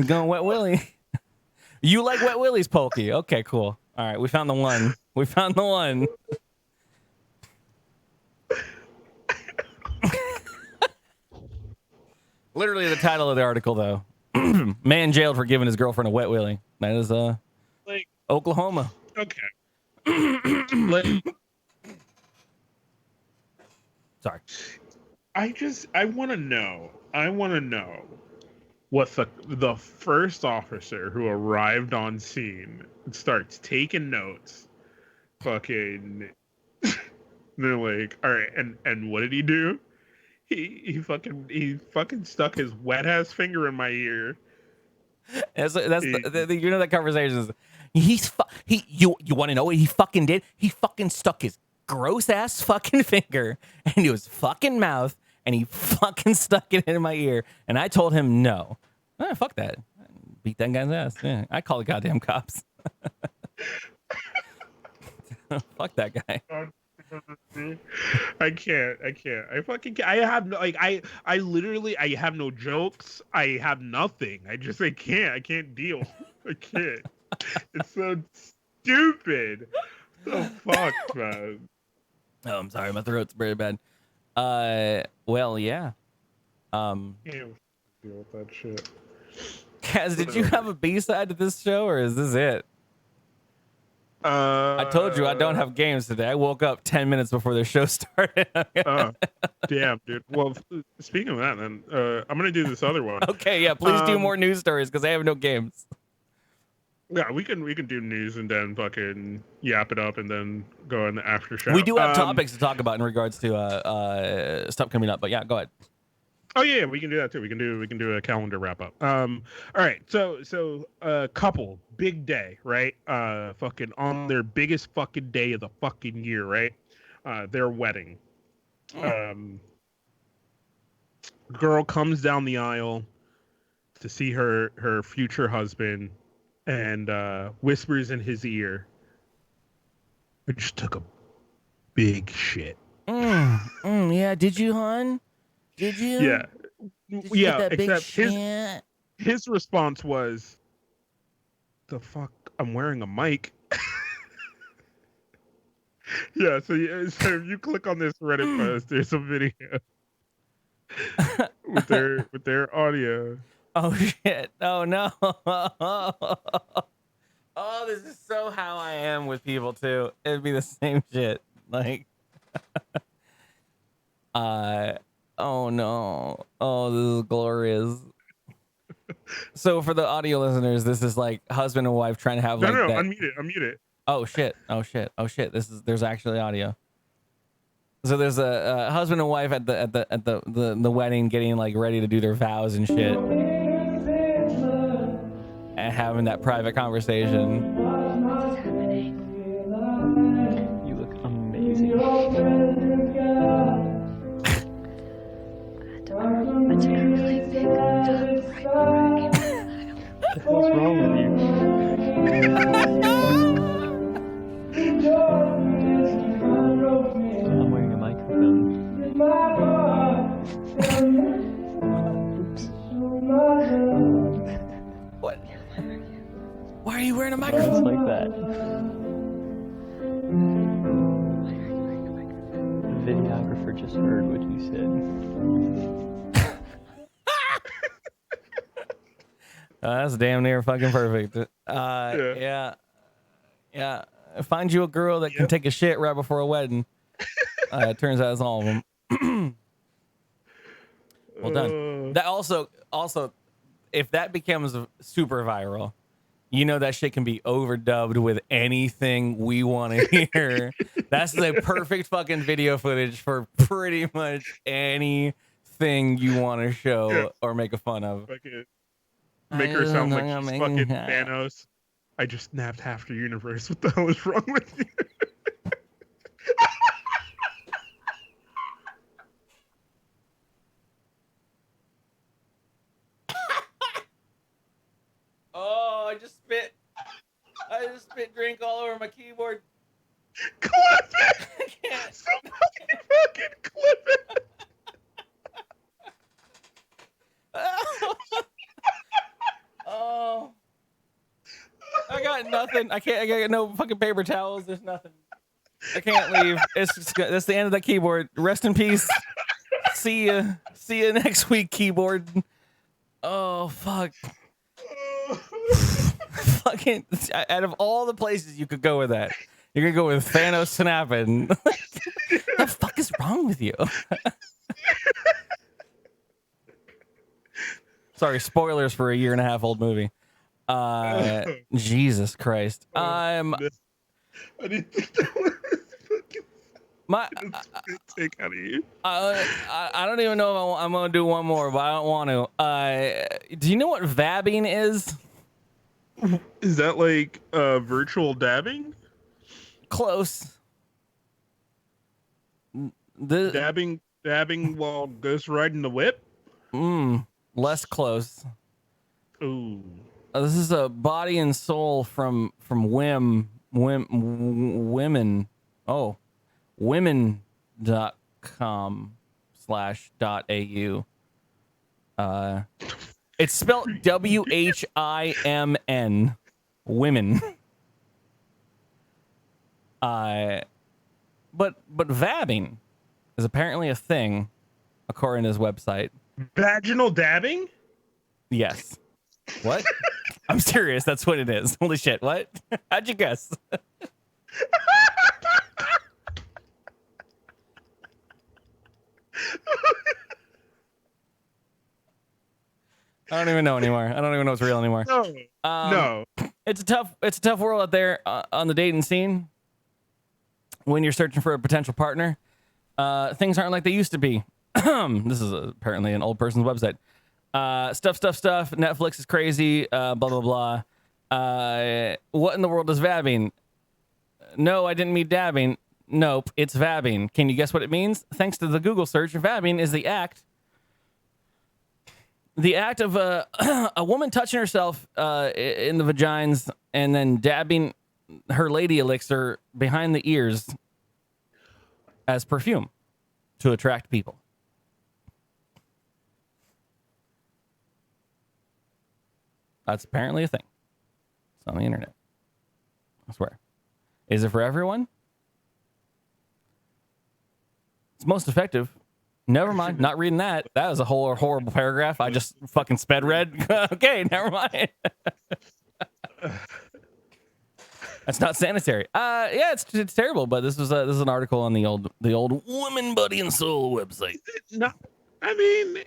going wet willy. You like wet willies, Pokey? Okay, cool. All right, we found the one. We found the one. Literally the title of the article, though. Man jailed for giving his girlfriend a wet willy. That is like Oklahoma. Okay. Sorry. I want to know what the first officer who arrived on scene starts taking notes. Fucking, they're like, all right, and what did he do? He fucking stuck his wet ass finger in my ear. That's you know that conversation is, You want to know what he fucking did? He fucking stuck his gross ass fucking finger into his fucking mouth and he fucking stuck it in my ear. And I told him no. Fuck that. Beat that guy's ass. Yeah, I call the goddamn cops. Fuck that guy. I can't. I fucking can't. I have no, like, I literally, I have no jokes. I have nothing. I can't deal. I can't. It's so stupid. So fucked, man. Oh, I'm sorry. My throat's very bad. Well, yeah. Can't deal with that shit. Kaz, did you have a B-side to this show, or is this it? I told you I don't have games today. I woke up 10 minutes before the show started. Damn, dude. Well, speaking of that, then I'm gonna do this other one. Okay, yeah. Please do more news stories because I have no games. Yeah, we can do news and then fucking yap it up and then go in the after show. We do have topics to talk about in regards to stuff coming up, but yeah, go ahead. Oh yeah, we can do that too. We can do a calendar wrap up. All right. So couple, big day, right? Fucking on their biggest fucking day of the fucking year, right? Their wedding. Girl comes down the aisle to see her future husband and whispers in his ear, "I just took a big shit." Yeah, did you, hon? Did you? Yeah. Did you get that big Except shit? his response was, "The fuck? I'm wearing a mic." Yeah, so if you click on this Reddit post, there's a video with their audio. Oh shit! Oh no! Oh, this is so how I am with people too. It'd be the same shit. Like, oh no! Oh, this is glorious. So for the audio listeners, this is like husband and wife trying to have No, like that. unmute it. Oh shit! Oh shit! Oh shit! There's actually audio. So there's a husband and wife at the wedding, getting like ready to do their vows and shit, and having that private conversation. You look amazing. I took a really big dump right before I came out. What the hell's wrong with you? I'm wearing a microphone. What? Why are you wearing a It's microphone? like that. The videographer just heard what you said. That's damn near fucking perfect. Yeah. Find you a girl that can take a shit right before a wedding. It turns out it's all of them. Well done. That also, if that becomes super viral, you know that shit can be overdubbed with anything we want to hear. That's the perfect fucking video footage for pretty much anything you want to show or make a fun of. Make her sound like she's fucking Thanos. I just snapped half your universe. What the hell is wrong with you? Oh, I just spit drink all over my keyboard. Clip it! I can't. Somebody fucking clip it! Oh, I got nothing. I got no fucking paper towels. There's nothing. I can't leave. That's the end of that keyboard. Rest in peace. See you next week, keyboard. Oh fuck. Fucking out of all the places you could go with that, you're gonna go with Thanos snapping. The fuck is wrong with you? Sorry, spoilers for a 1.5 year old movie. Jesus Christ. I didn't think that was my take out of you. I don't even know if I'm gonna do one more, but I don't want to. Do you know what vabbing is? Is that like virtual dabbing? Close. Dabbing while ghost riding the whip? Less close. Ooh. This is a body and soul from women. Oh, women.com/.au. It's spelled WHIMN. Women. But vabbing is apparently a thing, according to his website. Vaginal dabbing? Yes. What? I'm serious. That's what it is. Holy shit. What? How'd you guess? I don't even know anymore. I don't even know what's real anymore. No. No. It's a tough world out there on the dating scene. When you're searching for a potential partner, things aren't like they used to be. This is apparently an old person's website. Stuff. Netflix is crazy. Blah, blah, blah. What in the world is vabbing? No, I didn't mean dabbing. Nope, it's vabbing. Can you guess what it means? Thanks to the Google search, vabbing is the act of a woman touching herself in the vagines and then dabbing her lady elixir behind the ears as perfume to attract people. That's apparently a thing. It's on the internet. I swear. Is it for everyone? It's most effective. Never mind. Not reading that. That was a whole horrible paragraph. I just fucking sped read. Okay, never mind. That's not sanitary. Yeah, it's terrible. But this is an article on the old Woman Body and Soul website. No, I mean,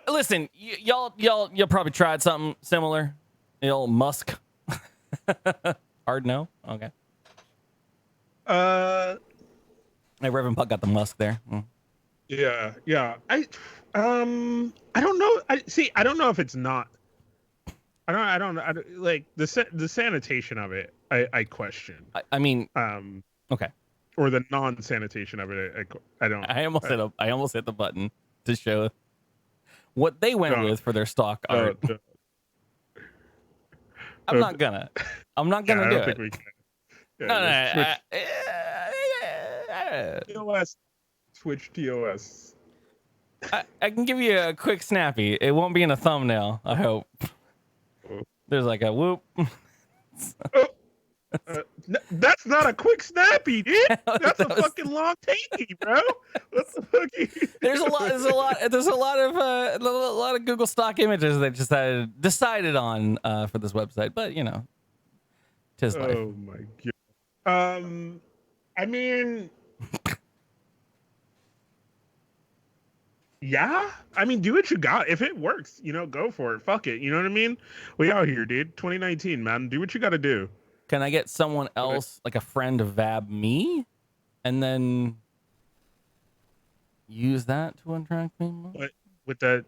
listen, y'all probably tried something similar. The old Musk. Hard no. Okay. Hey, Reverend Puck got the Musk there. Yeah. I don't know. I don't know if it's not. I don't like the sanitation of it. I question. I mean, okay. Or the non-sanitation of it. I don't. I almost hit the button to show what they went with for their stock art. I'm not gonna do it. We can. Yeah, no. TOS, Twitch TOS. I can give you a quick snappy. It won't be in a thumbnail, I hope. There's like a whoop. That's not a quick snappy, dude. That's a fucking long takey, bro. That's a fucking... There's a lot of Google stock images that just decided on for this website, but you know, 'tis life. Oh my god. I mean, yeah. I mean, do what you got. If it works, go for it. Fuck it. You know what I mean? We out here, dude. 2019, man. Do what you got to do. Can I get someone else, like a friend, to vab me, and then use that to attract people? But with that,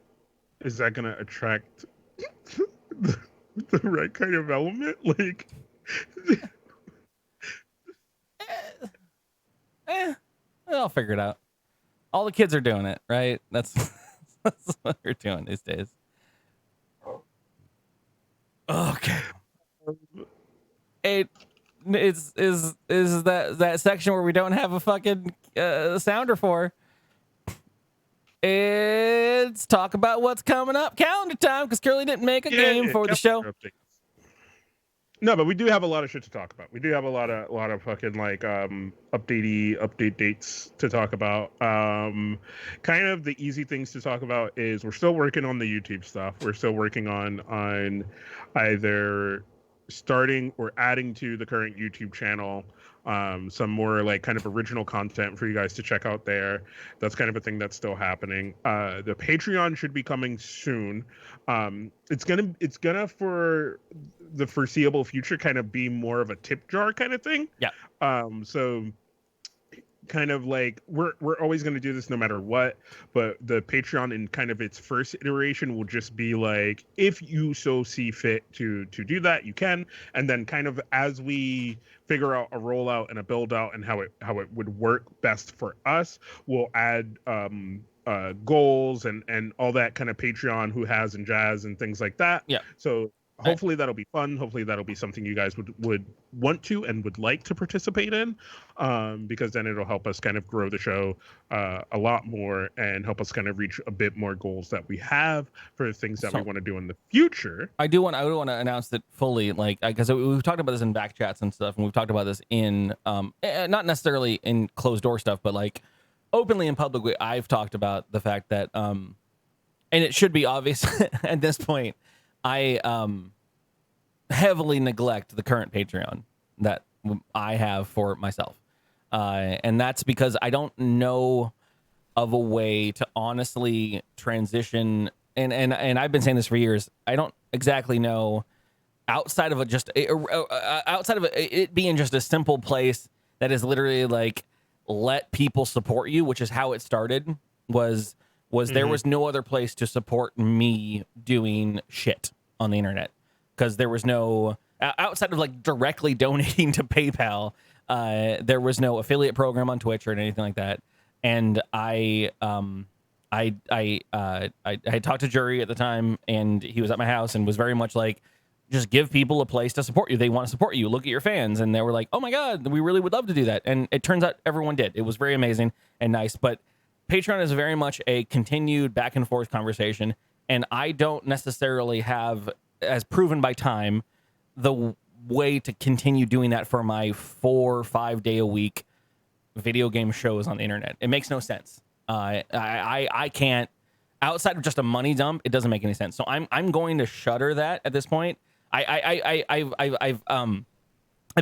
is that gonna attract the right kind of element? Like, I'll figure it out. All the kids are doing it, right? That's what they're doing these days. Okay. Is that section where we don't have a fucking sounder for? It's talk about what's coming up. Calendar time, because Curly didn't make a game for the show. Updates. No, but we do have a lot of shit to talk about. We do have a lot of fucking like update dates to talk about. Kind of the easy things to talk about is we're still working on the YouTube stuff. We're still working on either starting or adding to the current YouTube channel some more like kind of original content for you guys to check out there. That's kind of a thing that's still happening. The Patreon should be coming soon. It's gonna for the foreseeable future kind of be more of a tip jar kind of thing. Yeah. So kind of like we're always going to do this no matter what, but the Patreon in kind of its first iteration will just be like, if you so see fit to do that, you can. And then kind of as we figure out a rollout and a build out and how it would work best for us, we'll add goals and all that kind of Patreon who has and jazz and things like that. Yeah. So hopefully that'll be fun. Hopefully that'll be something you guys would want to and would like to participate in, because then it'll help us kind of grow the show a lot more and help us kind of reach a bit more goals that we have for the things that we want to do in the future. I do want to announce that fully, like, because we've talked about this in back chats and stuff, and we've talked about this in not necessarily in closed door stuff, but like openly and publicly. I've talked about the fact that and it should be obvious at this point, I heavily neglect the current Patreon that I have for myself. And that's because I don't know of a way to honestly transition. And I've been saying this for years. I don't exactly know outside of it being just a simple place that is literally like, let people support you, which is how it started, was there was no other place to support me doing shit on the internet, because there was no outside of like directly donating to PayPal. There was no affiliate program on Twitch or anything like that. And I had talked to Jury at the time, and he was at my house and was very much like, just give people a place to support you. They want to support you. Look at your fans. And they were like, oh my God, we really would love to do that. And it turns out everyone did. It was very amazing and nice. But Patreon is very much a continued back and forth conversation. And I don't necessarily have, as proven by time, the way to continue doing that for my 4 or 5 day a week video game shows on the internet. It makes no sense. I can't, outside of just a money dump, it doesn't make any sense. So I'm going to shutter that at this point. I've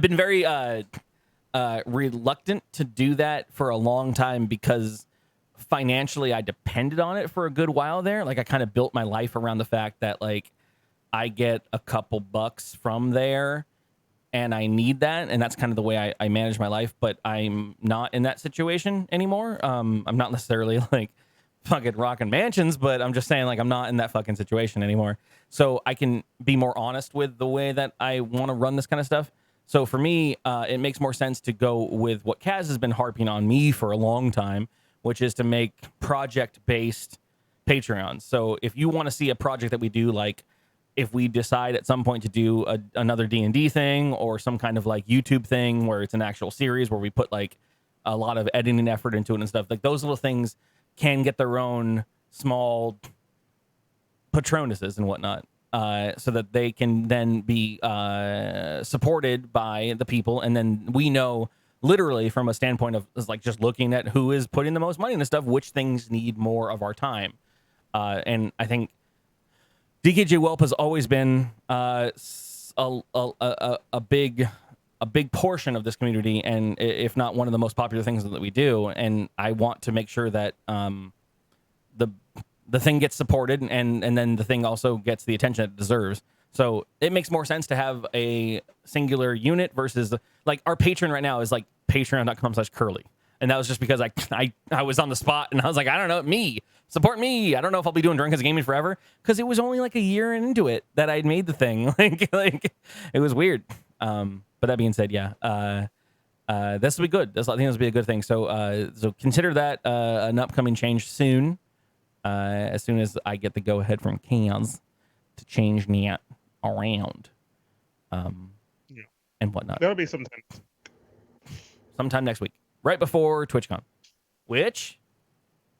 been very reluctant to do that for a long time, because financially I depended on it for a good while there. Like, I kind of built my life around the fact that like I get a couple bucks from there and I need that, and that's kind of the way I manage my life. But I'm not in that situation anymore. I'm not necessarily like fucking rocking mansions, but I'm just saying, like, I'm not in that fucking situation anymore. So I can be more honest with the way that I want to run this kind of stuff. So for me, it makes more sense to go with what Kaz has been harping on me for a long time, which is to make project-based Patreons. So if you want to see a project that we do, like if we decide at some point to do another D&D thing, or some kind of like YouTube thing where it's an actual series where we put like a lot of editing effort into it and stuff, like those little things can get their own small patronuses and whatnot, so that they can then be supported by the people. And then we know, literally from a standpoint of like just looking at who is putting the most money in this stuff, which things need more of our time. And I think dkgWELP has always been a big portion of this community, and if not one of the most popular things that we do. And I want to make sure that the thing gets supported, and then the thing also gets the attention it deserves. So it makes more sense to have a singular unit versus like our Patreon right now is like patreon.com/curly. And that was just because I was on the spot, and I was like, I don't know, support me. I don't know if I'll be doing Drunken's Gaming forever, because it was only like a year into it that I'd made the thing. like it was weird. But that being said, yeah, this will be good. I think this will be a good thing. So so consider that an upcoming change soon. As soon as I get the go ahead from Kaz to change that around, and whatnot. That'll be sometime next week, right before TwitchCon. Which,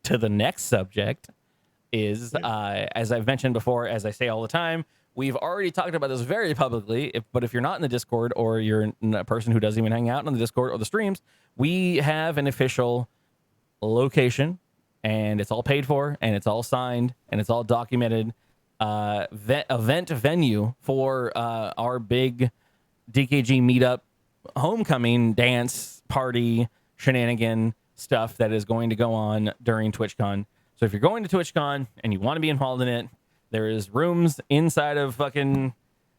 to the next subject, is as I've mentioned before, as I say all the time, we've already talked about this very publicly. But if you're not in the Discord, or you're a person who doesn't even hang out on the Discord or the streams, we have an official location. And it's all paid for, and it's all signed, and it's all documented. Event venue for our big DKG meetup, homecoming dance party shenanigan stuff that is going to go on during TwitchCon. So if you're going to TwitchCon and you want to be involved in it, there is rooms inside of fucking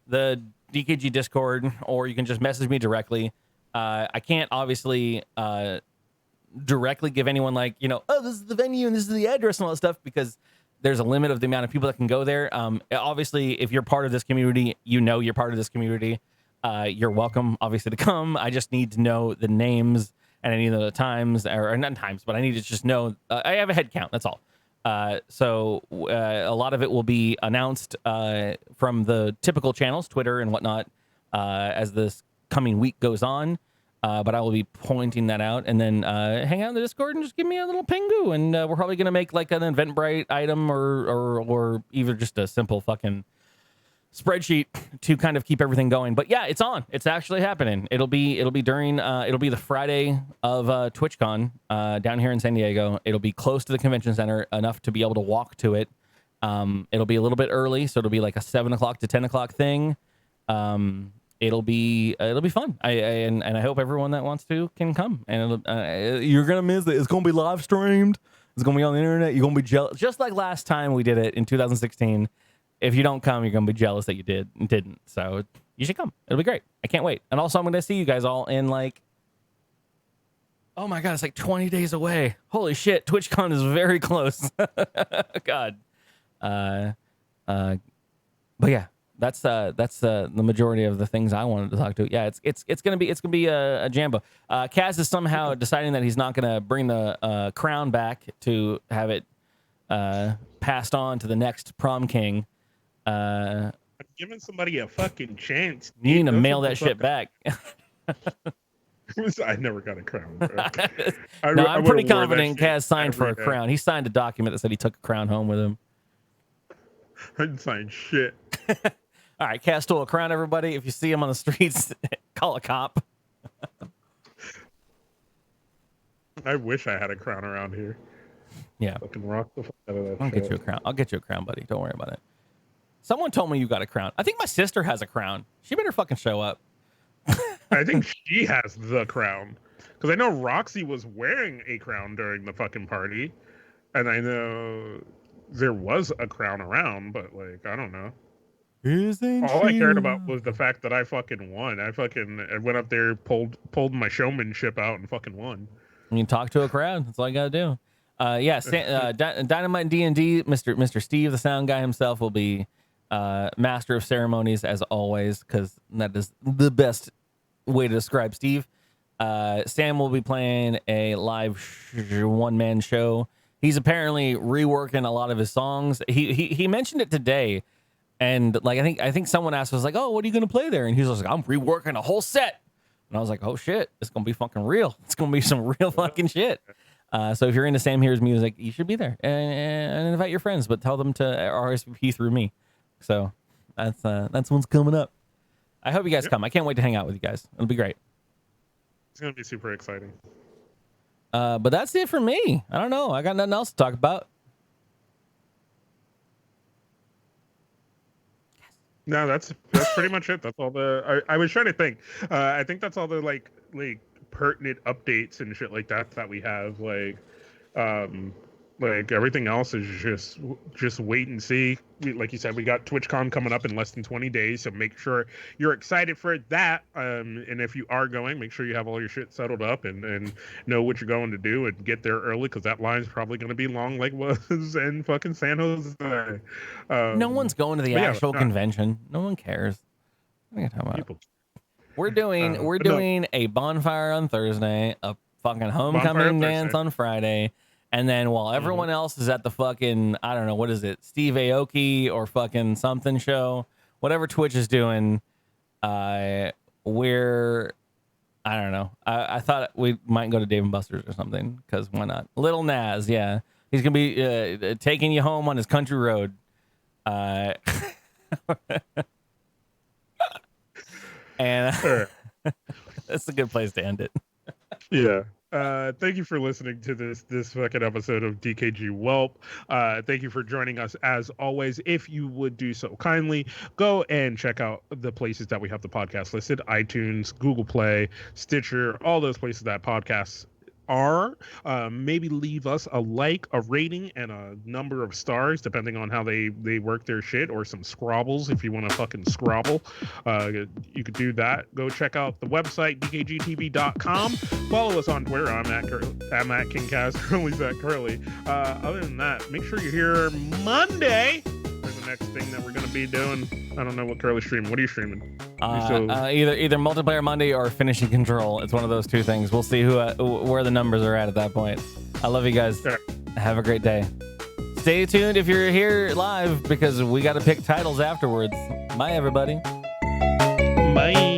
the DKG Discord, or you can just message me directly. I can't obviously directly give anyone like, oh, this is the venue and this is the address and all that stuff, because there's a limit of the amount of people that can go there. Obviously, if you're part of this community, you're part of this community. You're welcome, obviously, to come. I just need to know the names and any of the times, or not times, but I need to just know. I have a head count. That's all. So a lot of it will be announced from the typical channels, Twitter and whatnot, as this coming week goes on. But I will be pointing that out, and then hang out in the Discord and just give me a little pingu, and we're probably gonna make like an Eventbrite item or either just a simple fucking spreadsheet to kind of keep everything going. But yeah, it's on. It's actually happening. It'll be during it'll be the Friday of TwitchCon down here in San Diego. It'll be close to the convention center enough to be able to walk to it. It'll be a little bit early, so it'll be like a 7 o'clock to 10 o'clock thing. It'll be fun. And I hope everyone that wants to can come. And you're gonna miss it. It's gonna be live streamed. It's gonna be on the internet. You're gonna be jealous, just like last time we did it in 2016. If you don't come, you're gonna be jealous that you didn't. So you should come. It'll be great. I can't wait. And also, I'm gonna see you guys all in like, oh my god, it's like 20 days away. Holy shit, TwitchCon is very close. God. But yeah. That's the majority of the things I wanted to talk to. Yeah, it's gonna be a jambo. Kaz is somehow deciding that he's not gonna bring the crown back to have it passed on to the next prom king. I'm giving somebody a fucking chance. You need to mail that shit back. I never got a crown. Bro. I'm pretty confident Kaz signed for a crown. He signed a document that said he took a crown home with him. I didn't sign shit. All right, Kaz stole a crown, everybody. If you see him on the streets, call a cop. I wish I had a crown around here. Yeah. Fucking rock the fuck out of that I'll shit. get you a crown. I'll get you a crown, buddy. Don't worry about it. Someone told me you got a crown. I think my sister has a crown. She better fucking show up. I think she has the crown. Because I know Roxy was wearing a crown during the fucking party. And I know there was a crown around, but like, I don't know. All I cared about was the fact that I fucking won. I went up there, pulled my showmanship out, and fucking won. You can talk to a crowd. That's all you gotta do. Dynamite D&D. Mr. Steve, the sound guy himself, will be master of ceremonies as always, because that is the best way to describe Steve. Sam will be playing a live one-man show. He's apparently reworking a lot of his songs. He mentioned it today. And like I think someone asked, was like, "Oh, what are you gonna play there?" And he was like, "I'm reworking a whole set." And I was like, "Oh shit, it's gonna be fucking real. It's gonna be some real fucking shit." So if you're into Sam Here's music, you should be there and invite your friends, but tell them to RSVP through me. So that's what's coming up. I hope you guys come. I can't wait to hang out with you guys. It'll be great. It's gonna be super exciting. But that's it for me. I don't know. I got nothing else to talk about. No, that's pretty much it. That's all I was trying to think. I think that's all the like pertinent updates and shit like that we have. Like everything else is just wait and see. Like you said, we got TwitchCon coming up in less than 20 days, so make sure you're excited for that. And if you are going, make sure you have all your shit settled up and know what you're going to do and get there early, because that line's probably going to be long, like was in fucking San Jose. No one's going to the actual convention. No one cares. What are you talking about? We're doing a bonfire on Thursday, a fucking homecoming dance on Friday. And then while everyone else is at the fucking, I don't know, what is it, Steve Aoki or fucking something show, whatever Twitch is doing, I don't know. I thought we might go to Dave & Buster's or something, because why not? Little Nas, yeah. He's going to be taking you home on his country road. And that's a good place to end it. Yeah. Thank you for listening to this fucking episode of dkgWELP. Thank you for joining us as always. If you would do so kindly, go and check out the places that we have the podcast listed: iTunes, Google Play, Stitcher, all those places that podcasts are. Maybe leave us a like, a rating, and a number of stars, depending on how they work their shit, or some scrobbles if you want to fucking scrobble. You could do that. Go check out the website, dkgtv.com. Follow us on Twitter. I'm at KingCast. Curly's at Curly. Other than that, make sure you're here Monday for the next thing that we're going to be doing. I don't know what Curly's streaming. What are you streaming? Either multiplayer Monday or finishing control. It's one of those two things. We'll see where the numbers are at that point. I love you guys. Sure. Have a great day. Stay tuned if you're here live because we got to pick titles afterwards. Bye, everybody. Bye.